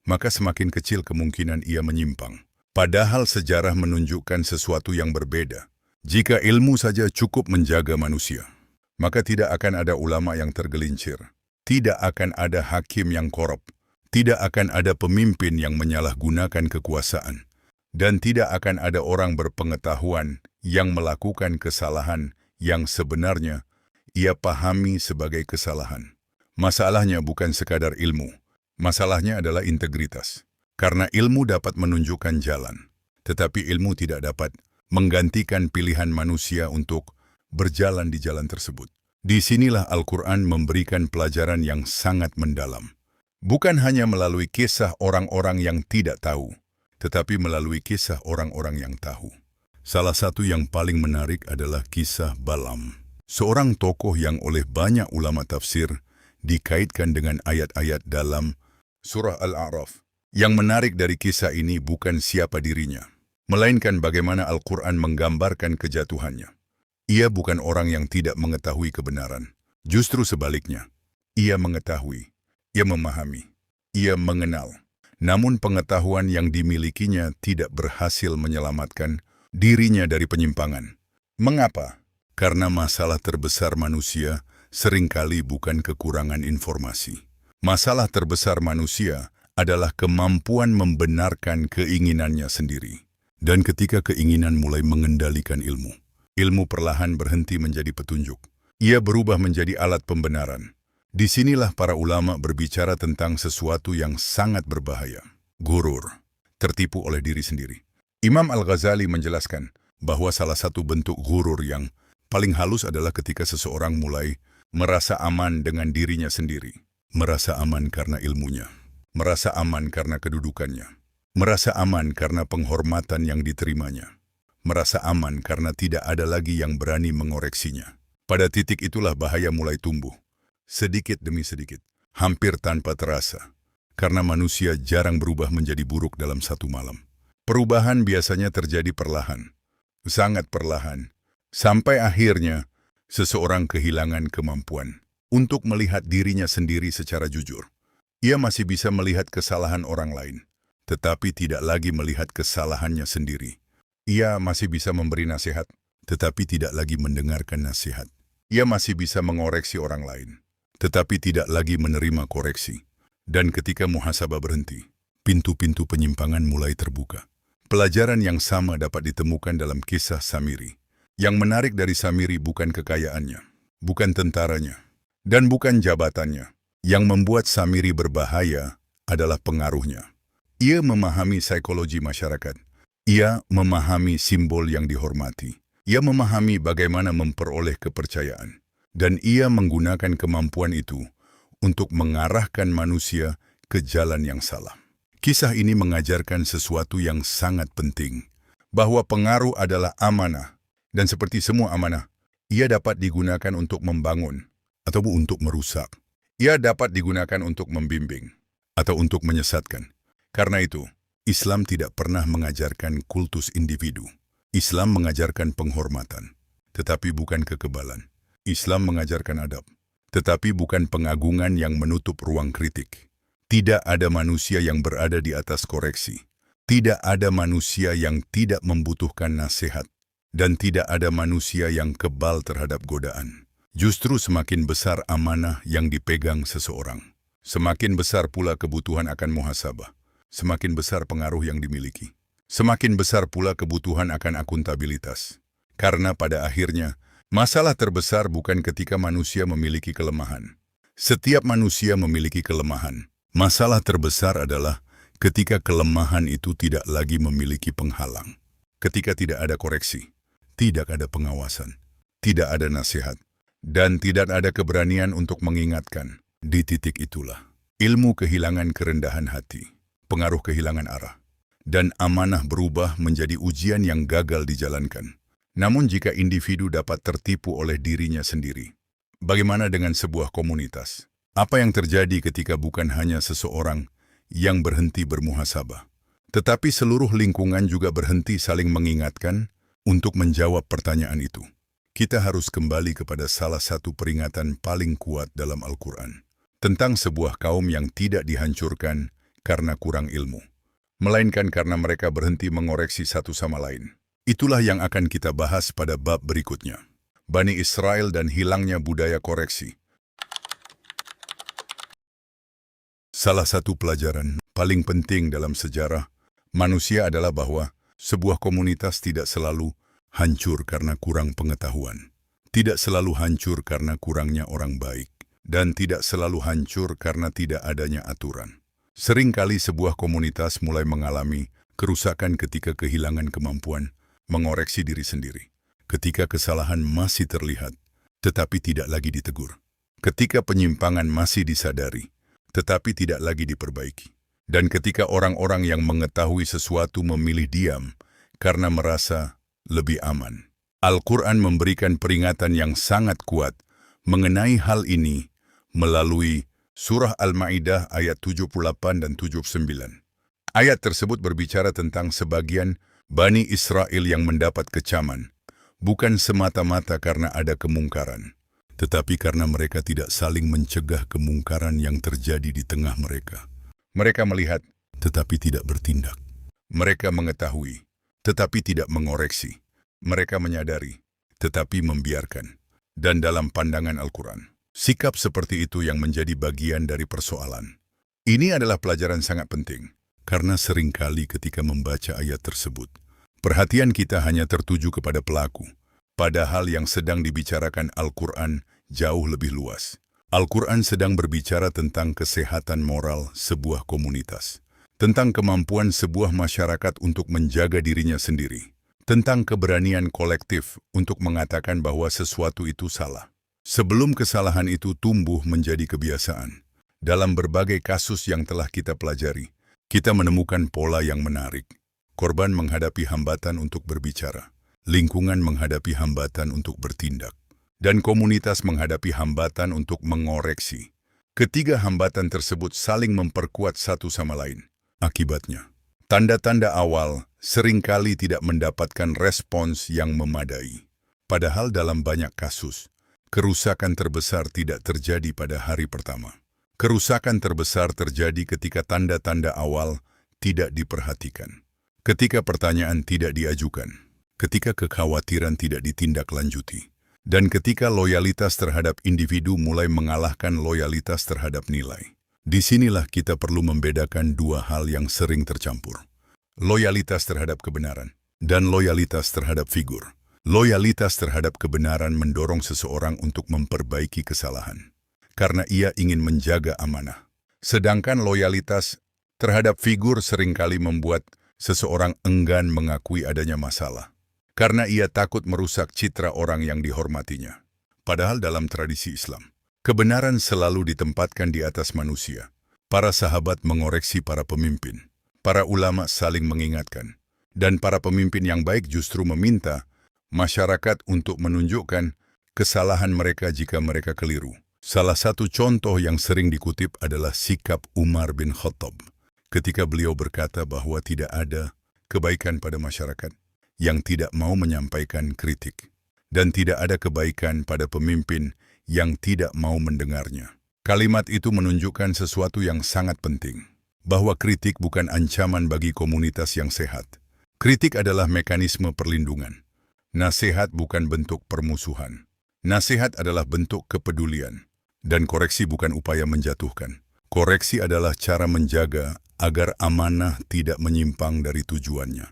maka semakin kecil kemungkinan ia menyimpang. Padahal sejarah menunjukkan sesuatu yang berbeda. Jika ilmu saja cukup menjaga manusia, maka tidak akan ada ulama yang tergelincir. Tidak akan ada hakim yang korup. Tidak akan ada pemimpin yang menyalahgunakan kekuasaan. Dan tidak akan ada orang berpengetahuan yang melakukan kesalahan yang sebenarnya ia pahami sebagai kesalahan. Masalahnya bukan sekadar ilmu. Masalahnya adalah integritas. Karena ilmu dapat menunjukkan jalan, tetapi ilmu tidak dapat menggantikan pilihan manusia untuk berjalan di jalan tersebut. Disinilah Al-Quran memberikan pelajaran yang sangat mendalam. Bukan hanya melalui kisah orang-orang yang tidak tahu, tetapi melalui kisah orang-orang yang tahu. Salah satu yang paling menarik adalah kisah Balaam. Seorang tokoh yang oleh banyak ulama tafsir dikaitkan dengan ayat-ayat dalam surah Al-A'raf. Yang menarik dari kisah ini bukan siapa dirinya, melainkan bagaimana Al-Quran menggambarkan kejatuhannya. Ia bukan orang yang tidak mengetahui kebenaran. Justru sebaliknya, ia mengetahui, ia memahami, ia mengenal. Namun pengetahuan yang dimilikinya tidak berhasil menyelamatkan dirinya dari penyimpangan. Mengapa? Karena masalah terbesar manusia seringkali bukan kekurangan informasi. Masalah terbesar manusia adalah kemampuan membenarkan keinginannya sendiri. Dan ketika keinginan mulai mengendalikan ilmu, ilmu perlahan berhenti menjadi petunjuk. Ia berubah menjadi alat pembenaran. Disinilah para ulama berbicara tentang sesuatu yang sangat berbahaya. Ghurur, tertipu oleh diri sendiri. Imam Al-Ghazali menjelaskan bahwa salah satu bentuk ghurur yang paling halus adalah ketika seseorang mulai merasa aman dengan dirinya sendiri. Merasa aman karena ilmunya. Merasa aman karena kedudukannya. Merasa aman karena penghormatan yang diterimanya. Merasa aman karena tidak ada lagi yang berani mengoreksinya. Pada titik itulah bahaya mulai tumbuh. Sedikit demi sedikit, hampir tanpa terasa. Karena manusia jarang berubah menjadi buruk dalam satu malam. Perubahan biasanya terjadi perlahan. Sangat perlahan. Sampai akhirnya, seseorang kehilangan kemampuan untuk melihat dirinya sendiri secara jujur. Ia masih bisa melihat kesalahan orang lain, tetapi tidak lagi melihat kesalahannya sendiri. Ia masih bisa memberi nasihat, tetapi tidak lagi mendengarkan nasihat. Ia masih bisa mengoreksi orang lain, tetapi tidak lagi menerima koreksi. Dan ketika muhasabah berhenti, pintu-pintu penyimpangan mulai terbuka. Pelajaran yang sama dapat ditemukan dalam kisah Samiri. Yang menarik dari Samiri bukan kekayaannya, bukan tentaranya, dan bukan jabatannya. Yang membuat Samiri berbahaya adalah pengaruhnya. Ia memahami psikologi masyarakat. Ia memahami simbol yang dihormati. Ia memahami bagaimana memperoleh kepercayaan. Dan ia menggunakan kemampuan itu untuk mengarahkan manusia ke jalan yang salah. Kisah ini mengajarkan sesuatu yang sangat penting, bahwa pengaruh adalah amanah, dan seperti semua amanah, ia dapat digunakan untuk membangun atau untuk merusak. Ia dapat digunakan untuk membimbing atau untuk menyesatkan. Karena itu, Islam tidak pernah mengajarkan kultus individu. Islam mengajarkan penghormatan, tetapi bukan kekebalan. Islam mengajarkan adab, tetapi bukan pengagungan yang menutup ruang kritik. Tidak ada manusia yang berada di atas koreksi. Tidak ada manusia yang tidak membutuhkan nasihat. Dan tidak ada manusia yang kebal terhadap godaan. Justru semakin besar amanah yang dipegang seseorang, semakin besar pula kebutuhan akan muhasabah. Semakin besar pengaruh yang dimiliki. Semakin besar pula kebutuhan akan akuntabilitas. Karena pada akhirnya, masalah terbesar bukan ketika manusia memiliki kelemahan. Setiap manusia memiliki kelemahan. Masalah terbesar adalah ketika kelemahan itu tidak lagi memiliki penghalang. Ketika tidak ada koreksi, tidak ada pengawasan, tidak ada nasihat, dan tidak ada keberanian untuk mengingatkan. Di titik itulah, ilmu kehilangan kerendahan hati, pengaruh kehilangan arah, dan amanah berubah menjadi ujian yang gagal dijalankan. Namun jika individu dapat tertipu oleh dirinya sendiri, bagaimana dengan sebuah komunitas? Apa yang terjadi ketika bukan hanya seseorang yang berhenti bermuhasabah, tetapi seluruh lingkungan juga berhenti saling mengingatkan untuk menjawab pertanyaan itu? Kita harus kembali kepada salah satu peringatan paling kuat dalam Al-Quran, tentang sebuah kaum yang tidak dihancurkan karena kurang ilmu, melainkan karena mereka berhenti mengoreksi satu sama lain. Itulah yang akan kita bahas pada bab berikutnya. Bani Israel dan hilangnya budaya koreksi. Salah satu pelajaran paling penting dalam sejarah manusia adalah bahwa sebuah komunitas tidak selalu hancur karena kurang pengetahuan, tidak selalu hancur karena kurangnya orang baik, dan tidak selalu hancur karena tidak adanya aturan. Seringkali sebuah komunitas mulai mengalami kerusakan ketika kehilangan kemampuan mengoreksi diri sendiri, ketika kesalahan masih terlihat, tetapi tidak lagi ditegur, ketika penyimpangan masih disadari, tetapi tidak lagi diperbaiki, dan ketika orang-orang yang mengetahui sesuatu memilih diam karena merasa lebih aman. Al-Quran memberikan peringatan yang sangat kuat mengenai hal ini melalui Surah Al-Ma'idah ayat 78 dan 79. Ayat tersebut berbicara tentang sebagian Bani Israel yang mendapat kecaman, bukan semata-mata karena ada kemungkaran, tetapi karena mereka tidak saling mencegah kemungkaran yang terjadi di tengah mereka. Mereka melihat, tetapi tidak bertindak. Mereka mengetahui, tetapi tidak mengoreksi. Mereka menyadari, tetapi membiarkan. Dan dalam pandangan Al-Quran, sikap seperti itu yang menjadi bagian dari persoalan. Ini adalah pelajaran sangat penting, karena seringkali ketika membaca ayat tersebut, perhatian kita hanya tertuju kepada pelaku, padahal yang sedang dibicarakan Al-Quran jauh lebih luas. Al-Quran sedang berbicara tentang kesehatan moral sebuah komunitas, tentang kemampuan sebuah masyarakat untuk menjaga dirinya sendiri, tentang keberanian kolektif untuk mengatakan bahwa sesuatu itu salah, sebelum kesalahan itu tumbuh menjadi kebiasaan. Dalam berbagai kasus yang telah kita pelajari, kita menemukan pola yang menarik. Korban menghadapi hambatan untuk berbicara, lingkungan menghadapi hambatan untuk bertindak, dan komunitas menghadapi hambatan untuk mengoreksi. Ketiga hambatan tersebut saling memperkuat satu sama lain. Akibatnya, tanda-tanda awal seringkali tidak mendapatkan respons yang memadai. Padahal dalam banyak kasus, kerusakan terbesar tidak terjadi pada hari pertama. Kerusakan terbesar terjadi ketika tanda-tanda awal tidak diperhatikan, ketika pertanyaan tidak diajukan, ketika kekhawatiran tidak ditindaklanjuti, dan ketika loyalitas terhadap individu mulai mengalahkan loyalitas terhadap nilai. Disinilah kita perlu membedakan dua hal yang sering tercampur. Loyalitas terhadap kebenaran dan loyalitas terhadap figur. Loyalitas terhadap kebenaran mendorong seseorang untuk memperbaiki kesalahan, karena ia ingin menjaga amanah. Sedangkan loyalitas terhadap figur seringkali membuat seseorang enggan mengakui adanya masalah, karena ia takut merusak citra orang yang dihormatinya. Padahal dalam tradisi Islam, kebenaran selalu ditempatkan di atas manusia. Para sahabat mengoreksi para pemimpin. Para ulama saling mengingatkan. Dan para pemimpin yang baik justru meminta masyarakat untuk menunjukkan kesalahan mereka jika mereka keliru. Salah satu contoh yang sering dikutip adalah sikap Umar bin Khattab ketika beliau berkata bahwa tidak ada kebaikan pada masyarakat yang tidak mau menyampaikan kritik, dan tidak ada kebaikan pada pemimpin yang tidak mau mendengarnya. Kalimat itu menunjukkan sesuatu yang sangat penting, bahwa kritik bukan ancaman bagi komunitas yang sehat. Kritik adalah mekanisme perlindungan. Nasihat bukan bentuk permusuhan. Nasihat adalah bentuk kepedulian. Dan koreksi bukan upaya menjatuhkan. Koreksi adalah cara menjaga agar amanah tidak menyimpang dari tujuannya.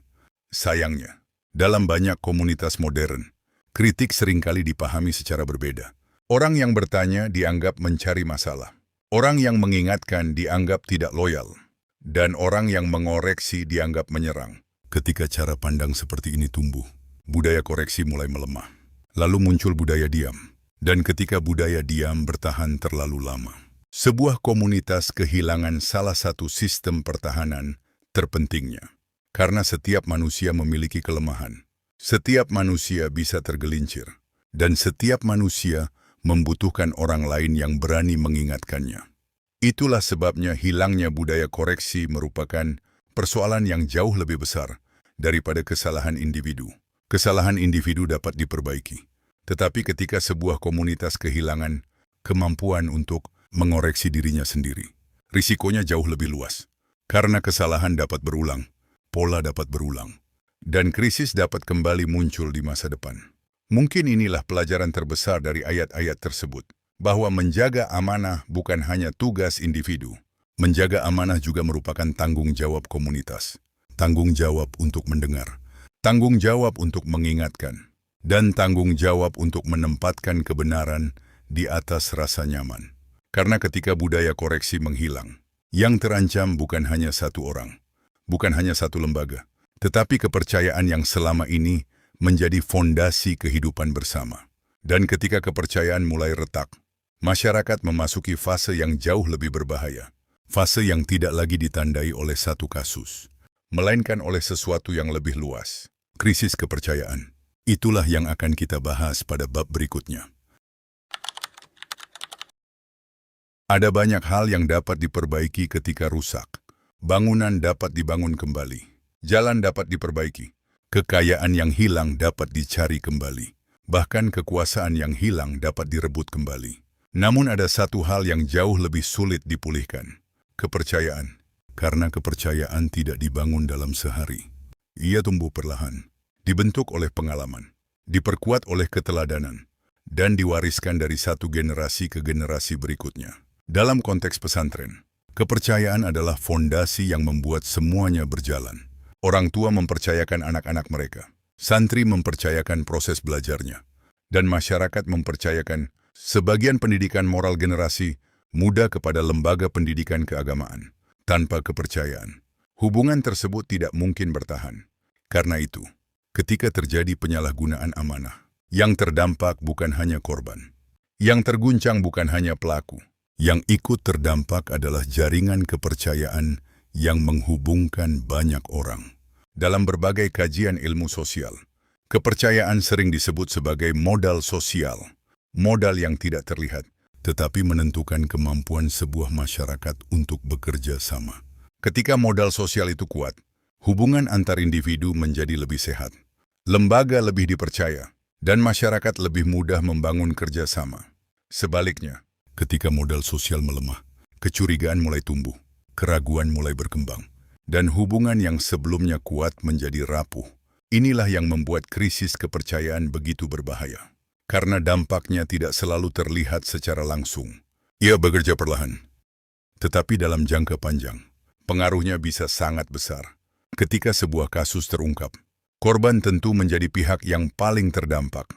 Sayangnya, dalam banyak komunitas modern, kritik seringkali dipahami secara berbeda. Orang yang bertanya dianggap mencari masalah. Orang yang mengingatkan dianggap tidak loyal. Dan orang yang mengoreksi dianggap menyerang. Ketika cara pandang seperti ini tumbuh, budaya koreksi mulai melemah. Lalu muncul budaya diam. Dan ketika budaya diam bertahan terlalu lama, sebuah komunitas kehilangan salah satu sistem pertahanan terpentingnya. Karena setiap manusia memiliki kelemahan. Setiap manusia bisa tergelincir. Dan setiap manusia membutuhkan orang lain yang berani mengingatkannya. Itulah sebabnya hilangnya budaya koreksi merupakan persoalan yang jauh lebih besar daripada kesalahan individu. Kesalahan individu dapat diperbaiki. Tetapi ketika sebuah komunitas kehilangan kemampuan untuk mengoreksi dirinya sendiri, risikonya jauh lebih luas. Karena kesalahan dapat berulang, pola dapat berulang, dan krisis dapat kembali muncul di masa depan. Mungkin inilah pelajaran terbesar dari ayat-ayat tersebut, bahwa menjaga amanah bukan hanya tugas individu. Menjaga amanah juga merupakan tanggung jawab komunitas. Tanggung jawab untuk mendengar. Tanggung jawab untuk mengingatkan. Dan tanggung jawab untuk menempatkan kebenaran di atas rasa nyaman. Karena ketika budaya koreksi menghilang, yang terancam bukan hanya satu orang, bukan hanya satu lembaga, tetapi kepercayaan yang selama ini menjadi fondasi kehidupan bersama. Dan ketika kepercayaan mulai retak, masyarakat memasuki fase yang jauh lebih berbahaya. Fase yang tidak lagi ditandai oleh satu kasus, melainkan oleh sesuatu yang lebih luas. Krisis kepercayaan. Itulah yang akan kita bahas pada bab berikutnya. Ada banyak hal yang dapat diperbaiki ketika rusak. Bangunan dapat dibangun kembali. Jalan dapat diperbaiki. Kekayaan yang hilang dapat dicari kembali. Bahkan kekuasaan yang hilang dapat direbut kembali. Namun ada satu hal yang jauh lebih sulit dipulihkan. Kepercayaan. Karena kepercayaan tidak dibangun dalam sehari. Ia tumbuh perlahan. Dibentuk oleh pengalaman, diperkuat oleh keteladanan, dan diwariskan dari satu generasi ke generasi berikutnya. Dalam konteks pesantren, kepercayaan adalah fondasi yang membuat semuanya berjalan. Orang tua mempercayakan anak-anak mereka, santri mempercayakan proses belajarnya, dan masyarakat mempercayakan sebagian pendidikan moral generasi muda kepada lembaga pendidikan keagamaan. Tanpa kepercayaan, hubungan tersebut tidak mungkin bertahan. Karena itu, ketika terjadi penyalahgunaan amanah, yang terdampak bukan hanya korban. Yang terguncang bukan hanya pelaku. Yang ikut terdampak adalah jaringan kepercayaan yang menghubungkan banyak orang. Dalam berbagai kajian ilmu sosial, kepercayaan sering disebut sebagai modal sosial. Modal yang tidak terlihat, tetapi menentukan kemampuan sebuah masyarakat untuk bekerja sama. Ketika modal sosial itu kuat, hubungan antar individu menjadi lebih sehat. Lembaga lebih dipercaya, dan masyarakat lebih mudah membangun kerjasama. Sebaliknya, ketika modal sosial melemah, kecurigaan mulai tumbuh, keraguan mulai berkembang, dan hubungan yang sebelumnya kuat menjadi rapuh. Inilah yang membuat krisis kepercayaan begitu berbahaya. Karena dampaknya tidak selalu terlihat secara langsung. Ia bekerja perlahan. Tetapi dalam jangka panjang, pengaruhnya bisa sangat besar. Ketika sebuah kasus terungkap, korban tentu menjadi pihak yang paling terdampak.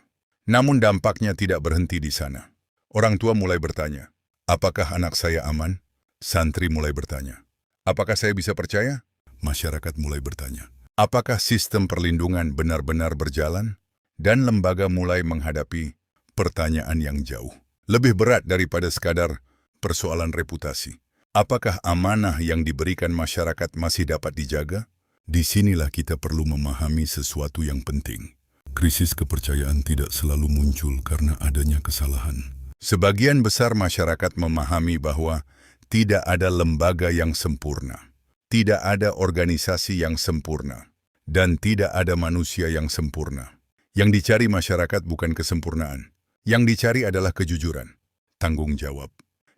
Namun dampaknya tidak berhenti di sana. Orang tua mulai bertanya, apakah anak saya aman? Santri mulai bertanya, apakah saya bisa percaya? Masyarakat mulai bertanya, apakah sistem perlindungan benar-benar berjalan? Dan lembaga mulai menghadapi pertanyaan yang jauh. Lebih berat daripada sekadar persoalan reputasi. Apakah amanah yang diberikan masyarakat masih dapat dijaga? Disinilah kita perlu memahami sesuatu yang penting. Krisis kepercayaan tidak selalu muncul karena adanya kesalahan. Sebagian besar masyarakat memahami bahwa tidak ada lembaga yang sempurna, tidak ada organisasi yang sempurna, dan tidak ada manusia yang sempurna. Yang dicari masyarakat bukan kesempurnaan. Yang dicari adalah kejujuran, tanggung jawab,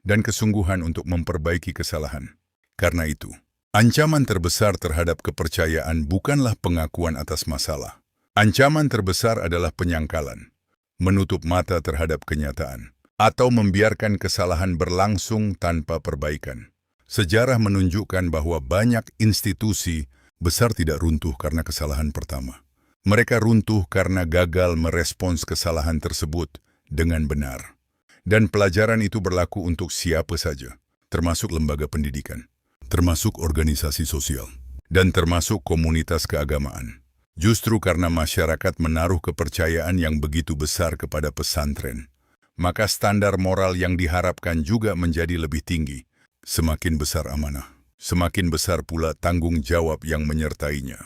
dan kesungguhan untuk memperbaiki kesalahan. Karena itu, ancaman terbesar terhadap kepercayaan bukanlah pengakuan atas masalah. Ancaman terbesar adalah penyangkalan, menutup mata terhadap kenyataan, atau membiarkan kesalahan berlangsung tanpa perbaikan. Sejarah menunjukkan bahwa banyak institusi besar tidak runtuh karena kesalahan pertama. Mereka runtuh karena gagal merespons kesalahan tersebut dengan benar. Dan pelajaran itu berlaku untuk siapa saja, termasuk lembaga pendidikan, termasuk organisasi sosial, dan termasuk komunitas keagamaan. Justru karena masyarakat menaruh kepercayaan yang begitu besar kepada pesantren, maka standar moral yang diharapkan juga menjadi lebih tinggi. Semakin besar amanah, semakin besar pula tanggung jawab yang menyertainya.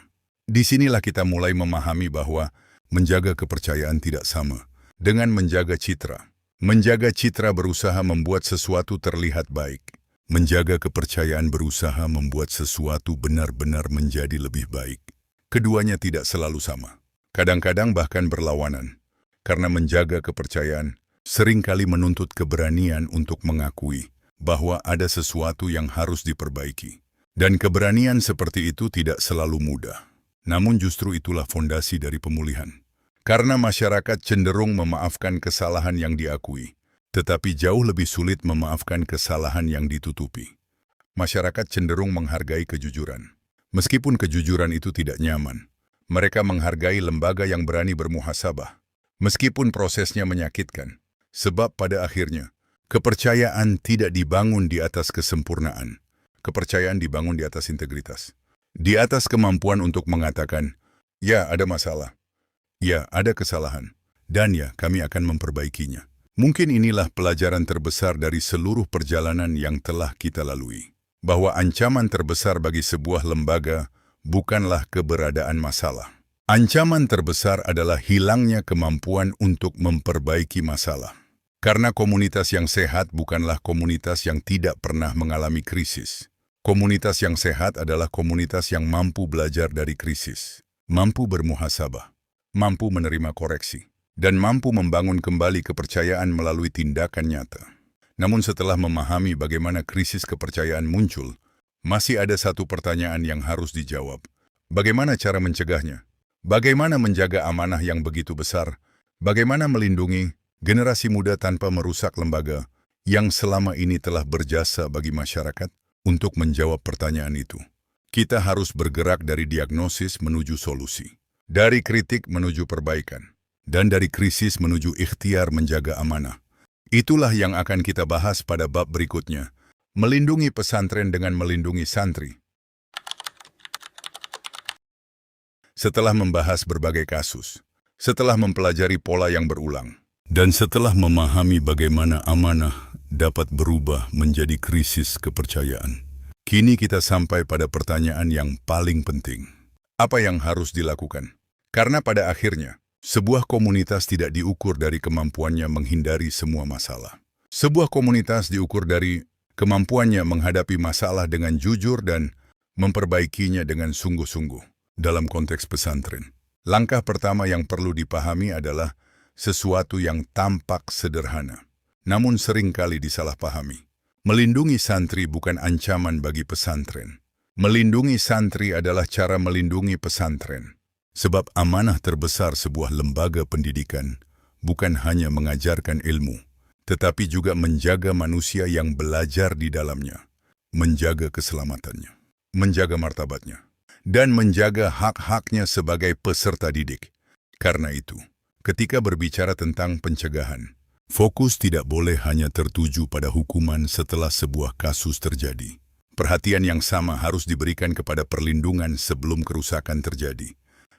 Disinilah kita mulai memahami bahwa menjaga kepercayaan tidak sama dengan menjaga citra. Menjaga citra berusaha membuat sesuatu terlihat baik. Menjaga kepercayaan berusaha membuat sesuatu benar-benar menjadi lebih baik. Keduanya tidak selalu sama. Kadang-kadang bahkan berlawanan. Karena menjaga kepercayaan seringkali menuntut keberanian untuk mengakui bahwa ada sesuatu yang harus diperbaiki. Dan keberanian seperti itu tidak selalu mudah. Namun justru itulah fondasi dari pemulihan. Karena masyarakat cenderung memaafkan kesalahan yang diakui, tetapi jauh lebih sulit memaafkan kesalahan yang ditutupi. Masyarakat cenderung menghargai kejujuran. Meskipun kejujuran itu tidak nyaman, mereka menghargai lembaga yang berani bermuhasabah. Meskipun prosesnya menyakitkan, sebab pada akhirnya, kepercayaan tidak dibangun di atas kesempurnaan. Kepercayaan dibangun di atas integritas. Di atas kemampuan untuk mengatakan, ya ada masalah. Ya, ada kesalahan. Dan ya, kami akan memperbaikinya. Mungkin inilah pelajaran terbesar dari seluruh perjalanan yang telah kita lalui. Bahwa ancaman terbesar bagi sebuah lembaga bukanlah keberadaan masalah. Ancaman terbesar adalah hilangnya kemampuan untuk memperbaiki masalah. Karena komunitas yang sehat bukanlah komunitas yang tidak pernah mengalami krisis. Komunitas yang sehat adalah komunitas yang mampu belajar dari krisis, mampu bermuhasabah, mampu menerima koreksi, dan mampu membangun kembali kepercayaan melalui tindakan nyata. Namun setelah memahami bagaimana krisis kepercayaan muncul, masih ada satu pertanyaan yang harus dijawab. Bagaimana cara mencegahnya? Bagaimana menjaga amanah yang begitu besar? Bagaimana melindungi generasi muda tanpa merusak lembaga yang selama ini telah berjasa bagi masyarakat? Untuk menjawab pertanyaan itu, kita harus bergerak dari diagnosis menuju solusi. Dari kritik menuju perbaikan, dan dari krisis menuju ikhtiar menjaga amanah. Itulah yang akan kita bahas pada bab berikutnya, melindungi pesantren dengan melindungi santri. Setelah membahas berbagai kasus, setelah mempelajari pola yang berulang, dan setelah memahami bagaimana amanah dapat berubah menjadi krisis kepercayaan, kini kita sampai pada pertanyaan yang paling penting. Apa yang harus dilakukan? Karena pada akhirnya, sebuah komunitas tidak diukur dari kemampuannya menghindari semua masalah. Sebuah komunitas diukur dari kemampuannya menghadapi masalah dengan jujur dan memperbaikinya dengan sungguh-sungguh. Dalam konteks pesantren, langkah pertama yang perlu dipahami adalah sesuatu yang tampak sederhana, namun seringkali disalahpahami. Melindungi santri bukan ancaman bagi pesantren. Melindungi santri adalah cara melindungi pesantren. Sebab amanah terbesar sebuah lembaga pendidikan bukan hanya mengajarkan ilmu, tetapi juga menjaga manusia yang belajar di dalamnya, menjaga keselamatannya, menjaga martabatnya, dan menjaga hak-haknya sebagai peserta didik. Karena itu, ketika berbicara tentang pencegahan, fokus tidak boleh hanya tertuju pada hukuman setelah sebuah kasus terjadi. Perhatian yang sama harus diberikan kepada perlindungan sebelum kerusakan terjadi.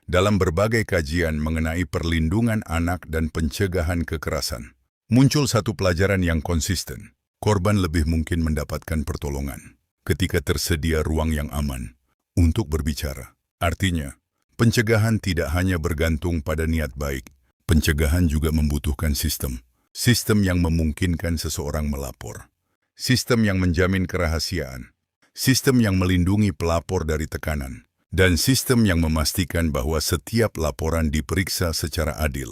Dalam berbagai kajian mengenai perlindungan anak dan pencegahan kekerasan, muncul satu pelajaran yang konsisten. Korban lebih mungkin mendapatkan pertolongan ketika tersedia ruang yang aman untuk berbicara, Artinya, pencegahan tidak hanya bergantung pada niat baik. Pencegahan juga membutuhkan sistem. Sistem yang memungkinkan seseorang melapor. Sistem yang menjamin kerahasiaan. Sistem yang melindungi pelapor dari tekanan. Dan sistem yang memastikan bahwa setiap laporan diperiksa secara adil.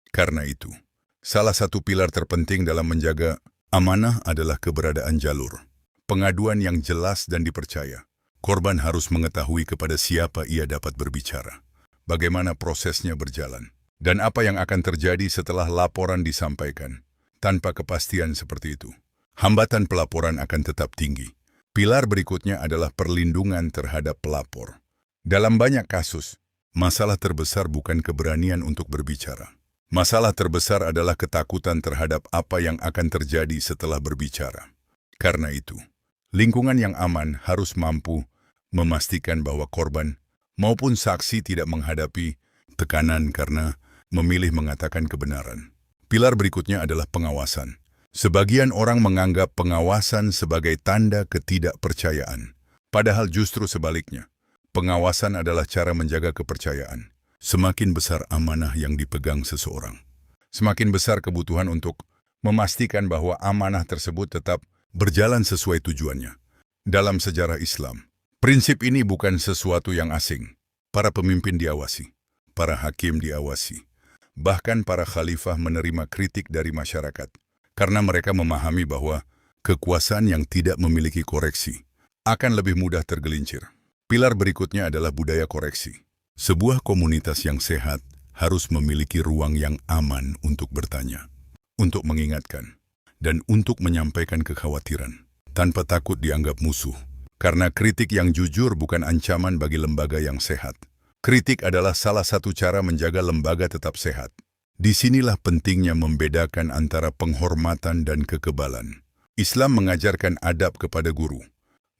Karena itu, salah satu pilar terpenting dalam menjaga amanah adalah keberadaan jalur. Pengaduan yang jelas dan dipercaya. Korban harus mengetahui kepada siapa ia dapat berbicara. Bagaimana prosesnya berjalan. Dan apa yang akan terjadi setelah laporan disampaikan. Tanpa kepastian seperti itu, hambatan pelaporan akan tetap tinggi. Pilar berikutnya adalah perlindungan terhadap pelapor. Dalam banyak kasus, masalah terbesar bukan keberanian untuk berbicara. Masalah terbesar adalah ketakutan terhadap apa yang akan terjadi setelah berbicara. Karena itu, lingkungan yang aman harus mampu memastikan bahwa korban maupun saksi tidak menghadapi tekanan karena memilih mengatakan kebenaran. Pilar berikutnya adalah pengawasan. Sebagian orang menganggap pengawasan sebagai tanda ketidakpercayaan. Padahal justru sebaliknya. Pengawasan adalah cara menjaga kepercayaan. Semakin besar amanah yang dipegang seseorang, semakin besar kebutuhan untuk memastikan bahwa amanah tersebut tetap berjalan sesuai tujuannya. Dalam sejarah Islam, prinsip ini bukan sesuatu yang asing. Para pemimpin diawasi, para hakim diawasi, bahkan para khalifah menerima kritik dari masyarakat, karena mereka memahami bahwa kekuasaan yang tidak memiliki koreksi akan lebih mudah tergelincir. Pilar berikutnya adalah budaya koreksi. Sebuah komunitas yang sehat harus memiliki ruang yang aman untuk bertanya, untuk mengingatkan, dan untuk menyampaikan kekhawatiran, tanpa takut dianggap musuh. Karena kritik yang jujur bukan ancaman bagi lembaga yang sehat. Kritik adalah salah satu cara menjaga lembaga tetap sehat. Disinilah pentingnya membedakan antara penghormatan dan kekebalan. Islam mengajarkan adab kepada guru,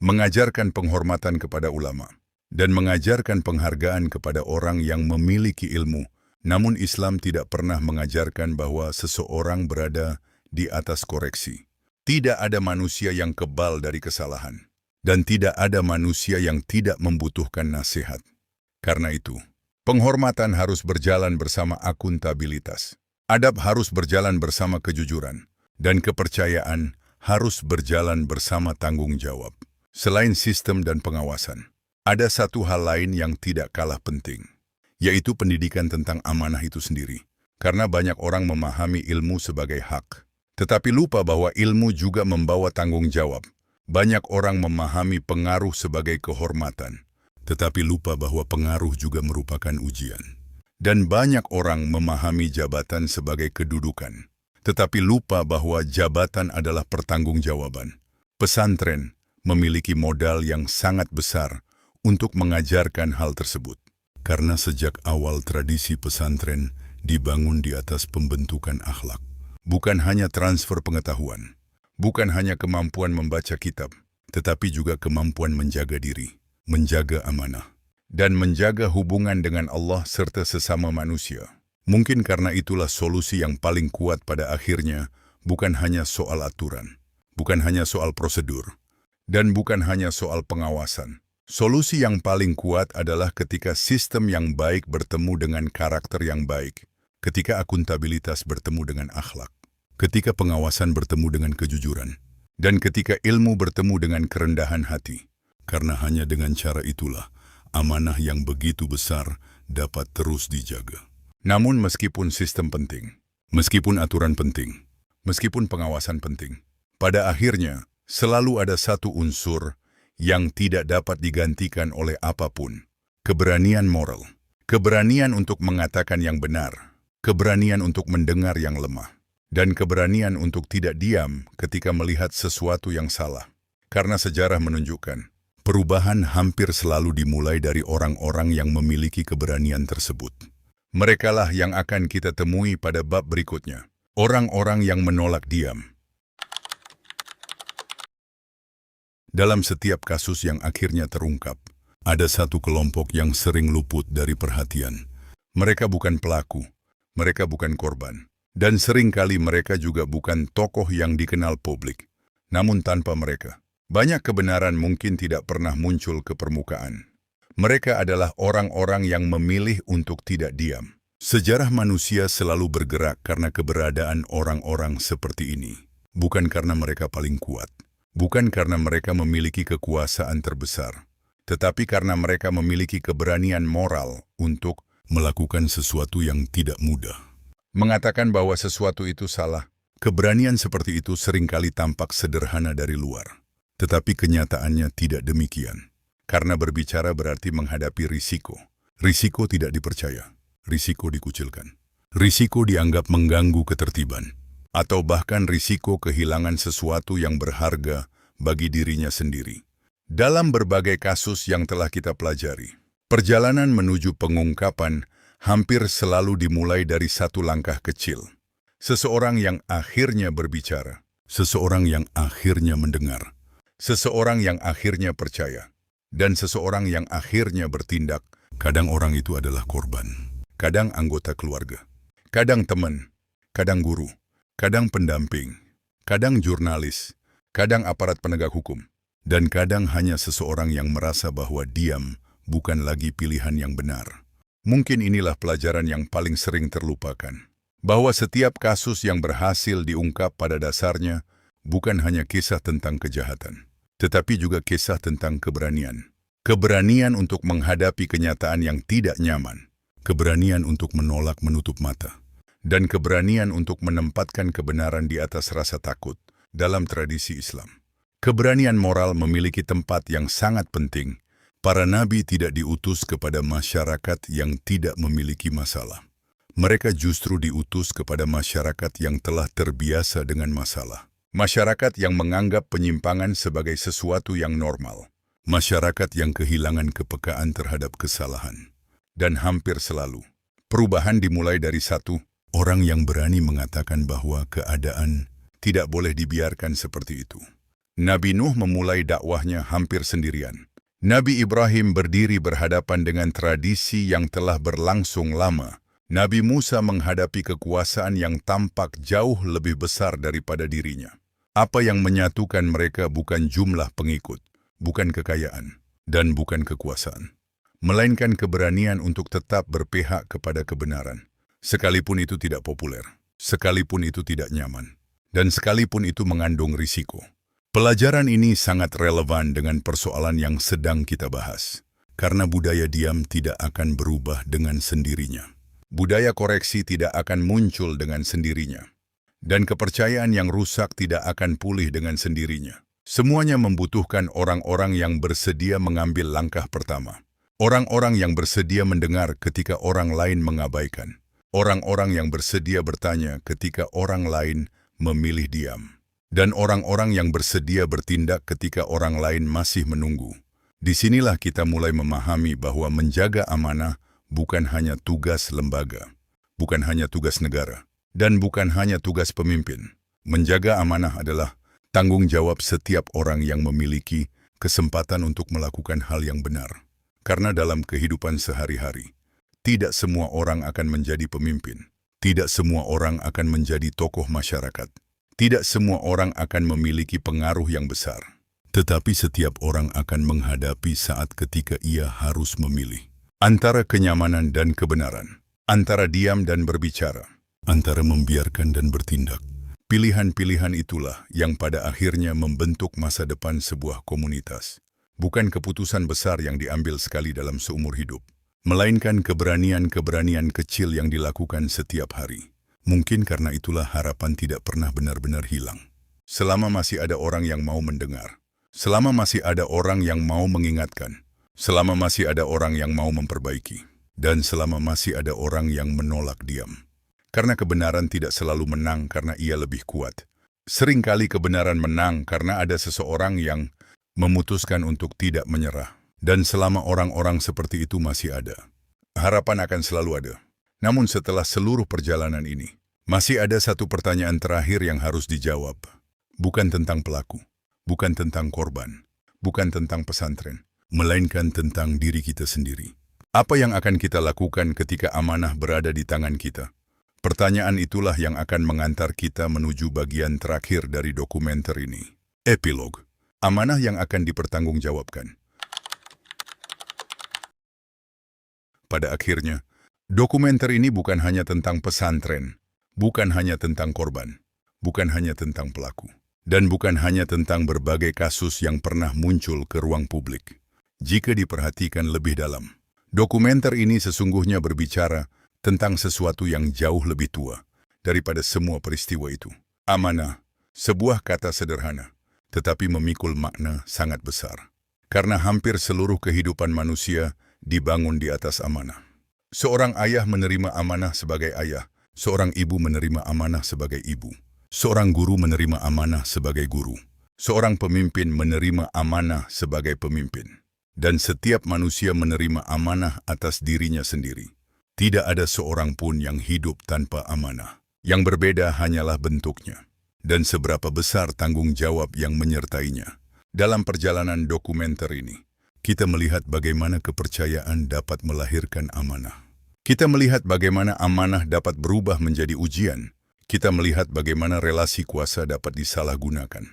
mengajarkan penghormatan kepada ulama, dan mengajarkan penghargaan kepada orang yang memiliki ilmu. Namun Islam tidak pernah mengajarkan bahwa seseorang berada di atas koreksi. Tidak ada manusia yang kebal dari kesalahan, dan tidak ada manusia yang tidak membutuhkan nasihat. Karena itu, penghormatan harus berjalan bersama akuntabilitas. Adab harus berjalan bersama kejujuran, dan kepercayaan harus berjalan bersama tanggung jawab. Selain sistem dan pengawasan, ada satu hal lain yang tidak kalah penting, yaitu pendidikan tentang amanah itu sendiri. Karena banyak orang memahami ilmu sebagai hak, tetapi lupa bahwa ilmu juga membawa tanggung jawab. Banyak orang memahami pengaruh sebagai kehormatan, tetapi lupa bahwa pengaruh juga merupakan ujian. Dan banyak orang memahami jabatan sebagai kedudukan, tetapi lupa bahwa jabatan adalah pertanggungjawaban. Pesantren memiliki modal yang sangat besar untuk mengajarkan hal tersebut. Karena sejak awal tradisi pesantren dibangun di atas pembentukan akhlak. Bukan hanya transfer pengetahuan, bukan hanya kemampuan membaca kitab, tetapi juga kemampuan menjaga diri, menjaga amanah, dan menjaga hubungan dengan Allah serta sesama manusia. Mungkin karena itulah solusi yang paling kuat pada akhirnya bukan hanya soal aturan, bukan hanya soal prosedur, dan bukan hanya soal pengawasan. Solusi yang paling kuat adalah ketika sistem yang baik bertemu dengan karakter yang baik, ketika akuntabilitas bertemu dengan akhlak, ketika pengawasan bertemu dengan kejujuran, dan ketika ilmu bertemu dengan kerendahan hati. Karena hanya dengan cara itulah, amanah yang begitu besar dapat terus dijaga. Namun meskipun sistem penting, meskipun aturan penting, meskipun pengawasan penting, pada akhirnya selalu ada satu unsur yang tidak dapat digantikan oleh apapun. Keberanian moral. Keberanian untuk mengatakan yang benar. Keberanian untuk mendengar yang lemah. Dan keberanian untuk tidak diam ketika melihat sesuatu yang salah. Karena sejarah menunjukkan, perubahan hampir selalu dimulai dari orang-orang yang memiliki keberanian tersebut. Merekalah yang akan kita temui pada bab berikutnya. Orang-orang yang menolak diam. Dalam setiap kasus yang akhirnya terungkap, ada satu kelompok yang sering luput dari perhatian. Mereka bukan pelaku, mereka bukan korban, dan seringkali mereka juga bukan tokoh yang dikenal publik. Namun tanpa mereka, banyak kebenaran mungkin tidak pernah muncul ke permukaan. Mereka adalah orang-orang yang memilih untuk tidak diam. Sejarah manusia selalu bergerak karena keberadaan orang-orang seperti ini. Bukan karena mereka paling kuat, bukan karena mereka memiliki kekuasaan terbesar, tetapi karena mereka memiliki keberanian moral untuk melakukan sesuatu yang tidak mudah. Mengatakan bahwa sesuatu itu salah, keberanian seperti itu seringkali tampak sederhana dari luar. Tetapi kenyataannya tidak demikian. Karena berbicara berarti menghadapi risiko. Risiko tidak dipercaya, risiko dikucilkan. Risiko dianggap mengganggu ketertiban. Atau bahkan risiko kehilangan sesuatu yang berharga bagi dirinya sendiri. Dalam berbagai kasus yang telah kita pelajari, perjalanan menuju pengungkapan hampir selalu dimulai dari satu langkah kecil. Seseorang yang akhirnya berbicara, seseorang yang akhirnya mendengar, seseorang yang akhirnya percaya, dan seseorang yang akhirnya bertindak. Kadang orang itu adalah korban, kadang anggota keluarga, kadang teman, kadang guru, kadang pendamping, kadang jurnalis, kadang aparat penegak hukum, dan kadang hanya seseorang yang merasa bahwa diam bukan lagi pilihan yang benar. Mungkin inilah pelajaran yang paling sering terlupakan, bahwa setiap kasus yang berhasil diungkap pada dasarnya bukan hanya kisah tentang kejahatan, tetapi juga kisah tentang keberanian. Keberanian untuk menghadapi kenyataan yang tidak nyaman, keberanian untuk menolak menutup mata, dan keberanian untuk menempatkan kebenaran di atas rasa takut dalam tradisi Islam. Keberanian moral memiliki tempat yang sangat penting. Para nabi tidak diutus kepada masyarakat yang tidak memiliki masalah. Mereka justru diutus kepada masyarakat yang telah terbiasa dengan masalah. Masyarakat yang menganggap penyimpangan sebagai sesuatu yang normal. Masyarakat yang kehilangan kepekaan terhadap kesalahan. Dan hampir selalu, perubahan dimulai dari satu orang yang berani mengatakan bahwa keadaan tidak boleh dibiarkan seperti itu. Nabi Nuh memulai dakwahnya hampir sendirian. Nabi Ibrahim berdiri berhadapan dengan tradisi yang telah berlangsung lama. Nabi Musa menghadapi kekuasaan yang tampak jauh lebih besar daripada dirinya. Apa yang menyatukan mereka bukan jumlah pengikut, bukan kekayaan, dan bukan kekuasaan, melainkan keberanian untuk tetap berpihak kepada kebenaran. Sekalipun itu tidak populer, sekalipun itu tidak nyaman, dan sekalipun itu mengandung risiko. Pelajaran ini sangat relevan dengan persoalan yang sedang kita bahas, karena budaya diam tidak akan berubah dengan sendirinya. Budaya koreksi tidak akan muncul dengan sendirinya, dan kepercayaan yang rusak tidak akan pulih dengan sendirinya. Semuanya membutuhkan orang-orang yang bersedia mengambil langkah pertama. Orang-orang yang bersedia mendengar ketika orang lain mengabaikan. Orang-orang yang bersedia bertanya ketika orang lain memilih diam. Dan orang-orang yang bersedia bertindak ketika orang lain masih menunggu. Disinilah kita mulai memahami bahwa menjaga amanah bukan hanya tugas lembaga, bukan hanya tugas negara, dan bukan hanya tugas pemimpin. Menjaga amanah adalah tanggung jawab setiap orang yang memiliki kesempatan untuk melakukan hal yang benar. Karena dalam kehidupan sehari-hari, tidak semua orang akan menjadi pemimpin. Tidak semua orang akan menjadi tokoh masyarakat. Tidak semua orang akan memiliki pengaruh yang besar. Tetapi setiap orang akan menghadapi saat ketika ia harus memilih. Antara kenyamanan dan kebenaran. Antara diam dan berbicara. Antara membiarkan dan bertindak. Pilihan-pilihan itulah yang pada akhirnya membentuk masa depan sebuah komunitas. Bukan keputusan besar yang diambil sekali dalam seumur hidup, melainkan keberanian-keberanian kecil yang dilakukan setiap hari. Mungkin karena itulah harapan tidak pernah benar-benar hilang. Selama masih ada orang yang mau mendengar, selama masih ada orang yang mau mengingatkan, selama masih ada orang yang mau memperbaiki, dan selama masih ada orang yang menolak diam. Karena kebenaran tidak selalu menang karena ia lebih kuat. Seringkali kebenaran menang karena ada seseorang yang memutuskan untuk tidak menyerah. Dan selama orang-orang seperti itu masih ada, harapan akan selalu ada. Namun setelah seluruh perjalanan ini, masih ada satu pertanyaan terakhir yang harus dijawab. Bukan tentang pelaku, bukan tentang korban, bukan tentang pesantren, melainkan tentang diri kita sendiri. Apa yang akan kita lakukan ketika amanah berada di tangan kita? Pertanyaan itulah yang akan mengantar kita menuju bagian terakhir dari dokumenter ini. Epilog. Amanah yang akan dipertanggungjawabkan. Pada akhirnya, dokumenter ini bukan hanya tentang pesantren, bukan hanya tentang korban, bukan hanya tentang pelaku, dan bukan hanya tentang berbagai kasus yang pernah muncul ke ruang publik. Jika diperhatikan lebih dalam, dokumenter ini sesungguhnya berbicara tentang sesuatu yang jauh lebih tua daripada semua peristiwa itu. Amanah, sebuah kata sederhana, tetapi memikul makna sangat besar. Karena hampir seluruh kehidupan manusia dibangun di atas amanah. Seorang ayah menerima amanah sebagai ayah, seorang ibu menerima amanah sebagai ibu, seorang guru menerima amanah sebagai guru, seorang pemimpin menerima amanah sebagai pemimpin. Dan setiap manusia menerima amanah atas dirinya sendiri. Tidak ada seorang pun yang hidup tanpa amanah. Yang berbeda hanyalah bentuknya, dan seberapa besar tanggung jawab yang menyertainya. Dalam perjalanan dokumenter ini, kita melihat bagaimana kepercayaan dapat melahirkan amanah. Kita melihat bagaimana amanah dapat berubah menjadi ujian. Kita melihat bagaimana relasi kuasa dapat disalahgunakan.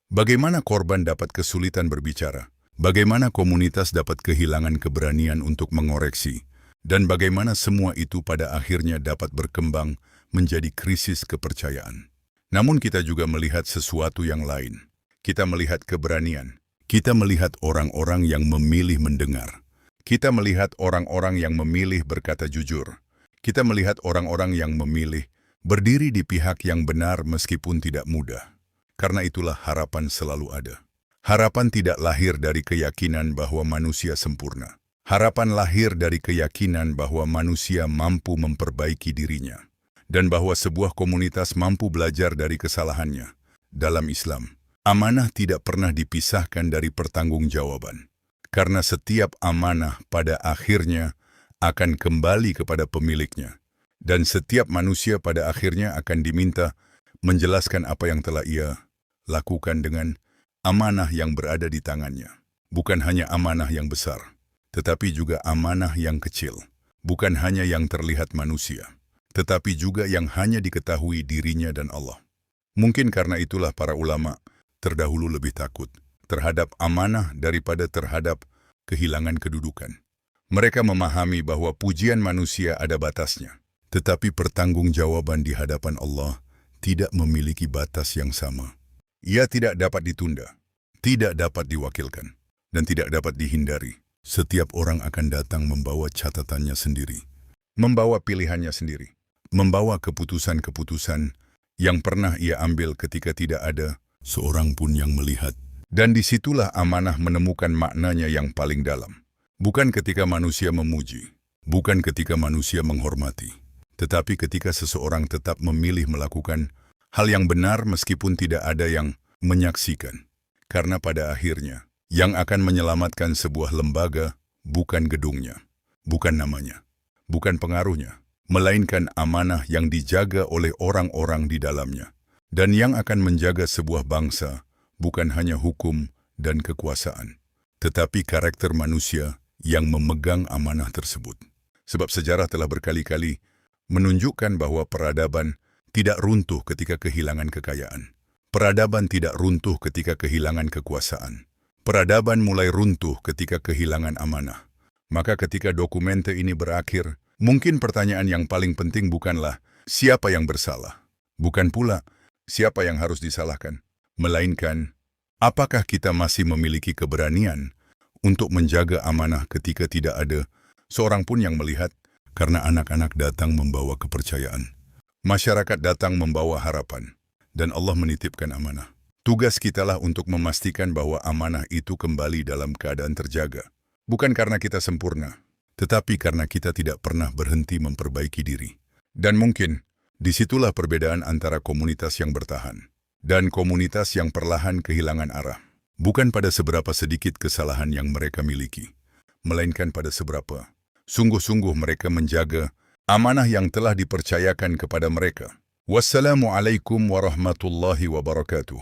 Bagaimana korban dapat kesulitan berbicara. Bagaimana komunitas dapat kehilangan keberanian untuk mengoreksi. Dan bagaimana semua itu pada akhirnya dapat berkembang menjadi krisis kepercayaan. Namun kita juga melihat sesuatu yang lain. Kita melihat keberanian. Kita melihat orang-orang yang memilih mendengar. Kita melihat orang-orang yang memilih berkata jujur. Kita melihat orang-orang yang memilih berdiri di pihak yang benar meskipun tidak mudah. Karena itulah harapan selalu ada. Harapan tidak lahir dari keyakinan bahwa manusia sempurna. Harapan lahir dari keyakinan bahwa manusia mampu memperbaiki dirinya. Dan bahwa sebuah komunitas mampu belajar dari kesalahannya. Dalam Islam, amanah tidak pernah dipisahkan dari pertanggungjawaban. Karena setiap amanah pada akhirnya akan kembali kepada pemiliknya. Dan setiap manusia pada akhirnya akan diminta menjelaskan apa yang telah ia lakukan dengan amanah yang berada di tangannya. Bukan hanya amanah yang besar, tetapi juga amanah yang kecil. Bukan hanya yang terlihat manusia, tetapi juga yang hanya diketahui dirinya dan Allah. Mungkin karena itulah para ulama terdahulu lebih takut terhadap amanah daripada terhadap kehilangan kedudukan. Mereka memahami bahwa pujian manusia ada batasnya, tetapi pertanggungjawaban di hadapan Allah tidak memiliki batas yang sama. Ia tidak dapat ditunda, tidak dapat diwakilkan, dan tidak dapat dihindari. Setiap orang akan datang membawa catatannya sendiri, membawa pilihannya sendiri, membawa keputusan-keputusan yang pernah ia ambil ketika tidak ada seorang pun yang melihat. Dan disitulah amanah menemukan maknanya yang paling dalam. Bukan ketika manusia memuji, bukan ketika manusia menghormati, tetapi ketika seseorang tetap memilih melakukan hal yang benar meskipun tidak ada yang menyaksikan. Karena pada akhirnya, yang akan menyelamatkan sebuah lembaga bukan gedungnya, bukan namanya, bukan pengaruhnya, melainkan amanah yang dijaga oleh orang-orang di dalamnya. Dan yang akan menjaga sebuah bangsa bukan hanya hukum dan kekuasaan, tetapi karakter manusia yang memegang amanah tersebut. Sebab sejarah telah berkali-kali menunjukkan bahwa peradaban tidak runtuh ketika kehilangan kekayaan. Peradaban tidak runtuh ketika kehilangan kekuasaan. Peradaban mulai runtuh ketika kehilangan amanah. Maka ketika dokumenter ini berakhir, mungkin pertanyaan yang paling penting bukanlah siapa yang bersalah. Bukan pula siapa yang harus disalahkan. Melainkan, apakah kita masih memiliki keberanian untuk menjaga amanah ketika tidak ada seorang pun yang melihat, karena anak-anak datang membawa kepercayaan. Masyarakat datang membawa harapan, dan Allah menitipkan amanah. Tugas kitalah untuk memastikan bahwa amanah itu kembali dalam keadaan terjaga. Bukan karena kita sempurna, tetapi karena kita tidak pernah berhenti memperbaiki diri. Dan mungkin, disitulah perbedaan antara komunitas yang bertahan dan komunitas yang perlahan kehilangan arah. Bukan pada seberapa sedikit kesalahan yang mereka miliki, melainkan pada seberapa sungguh-sungguh mereka menjaga amanah yang telah dipercayakan kepada mereka. Wassalamualaikum warahmatullahi wabarakatuh.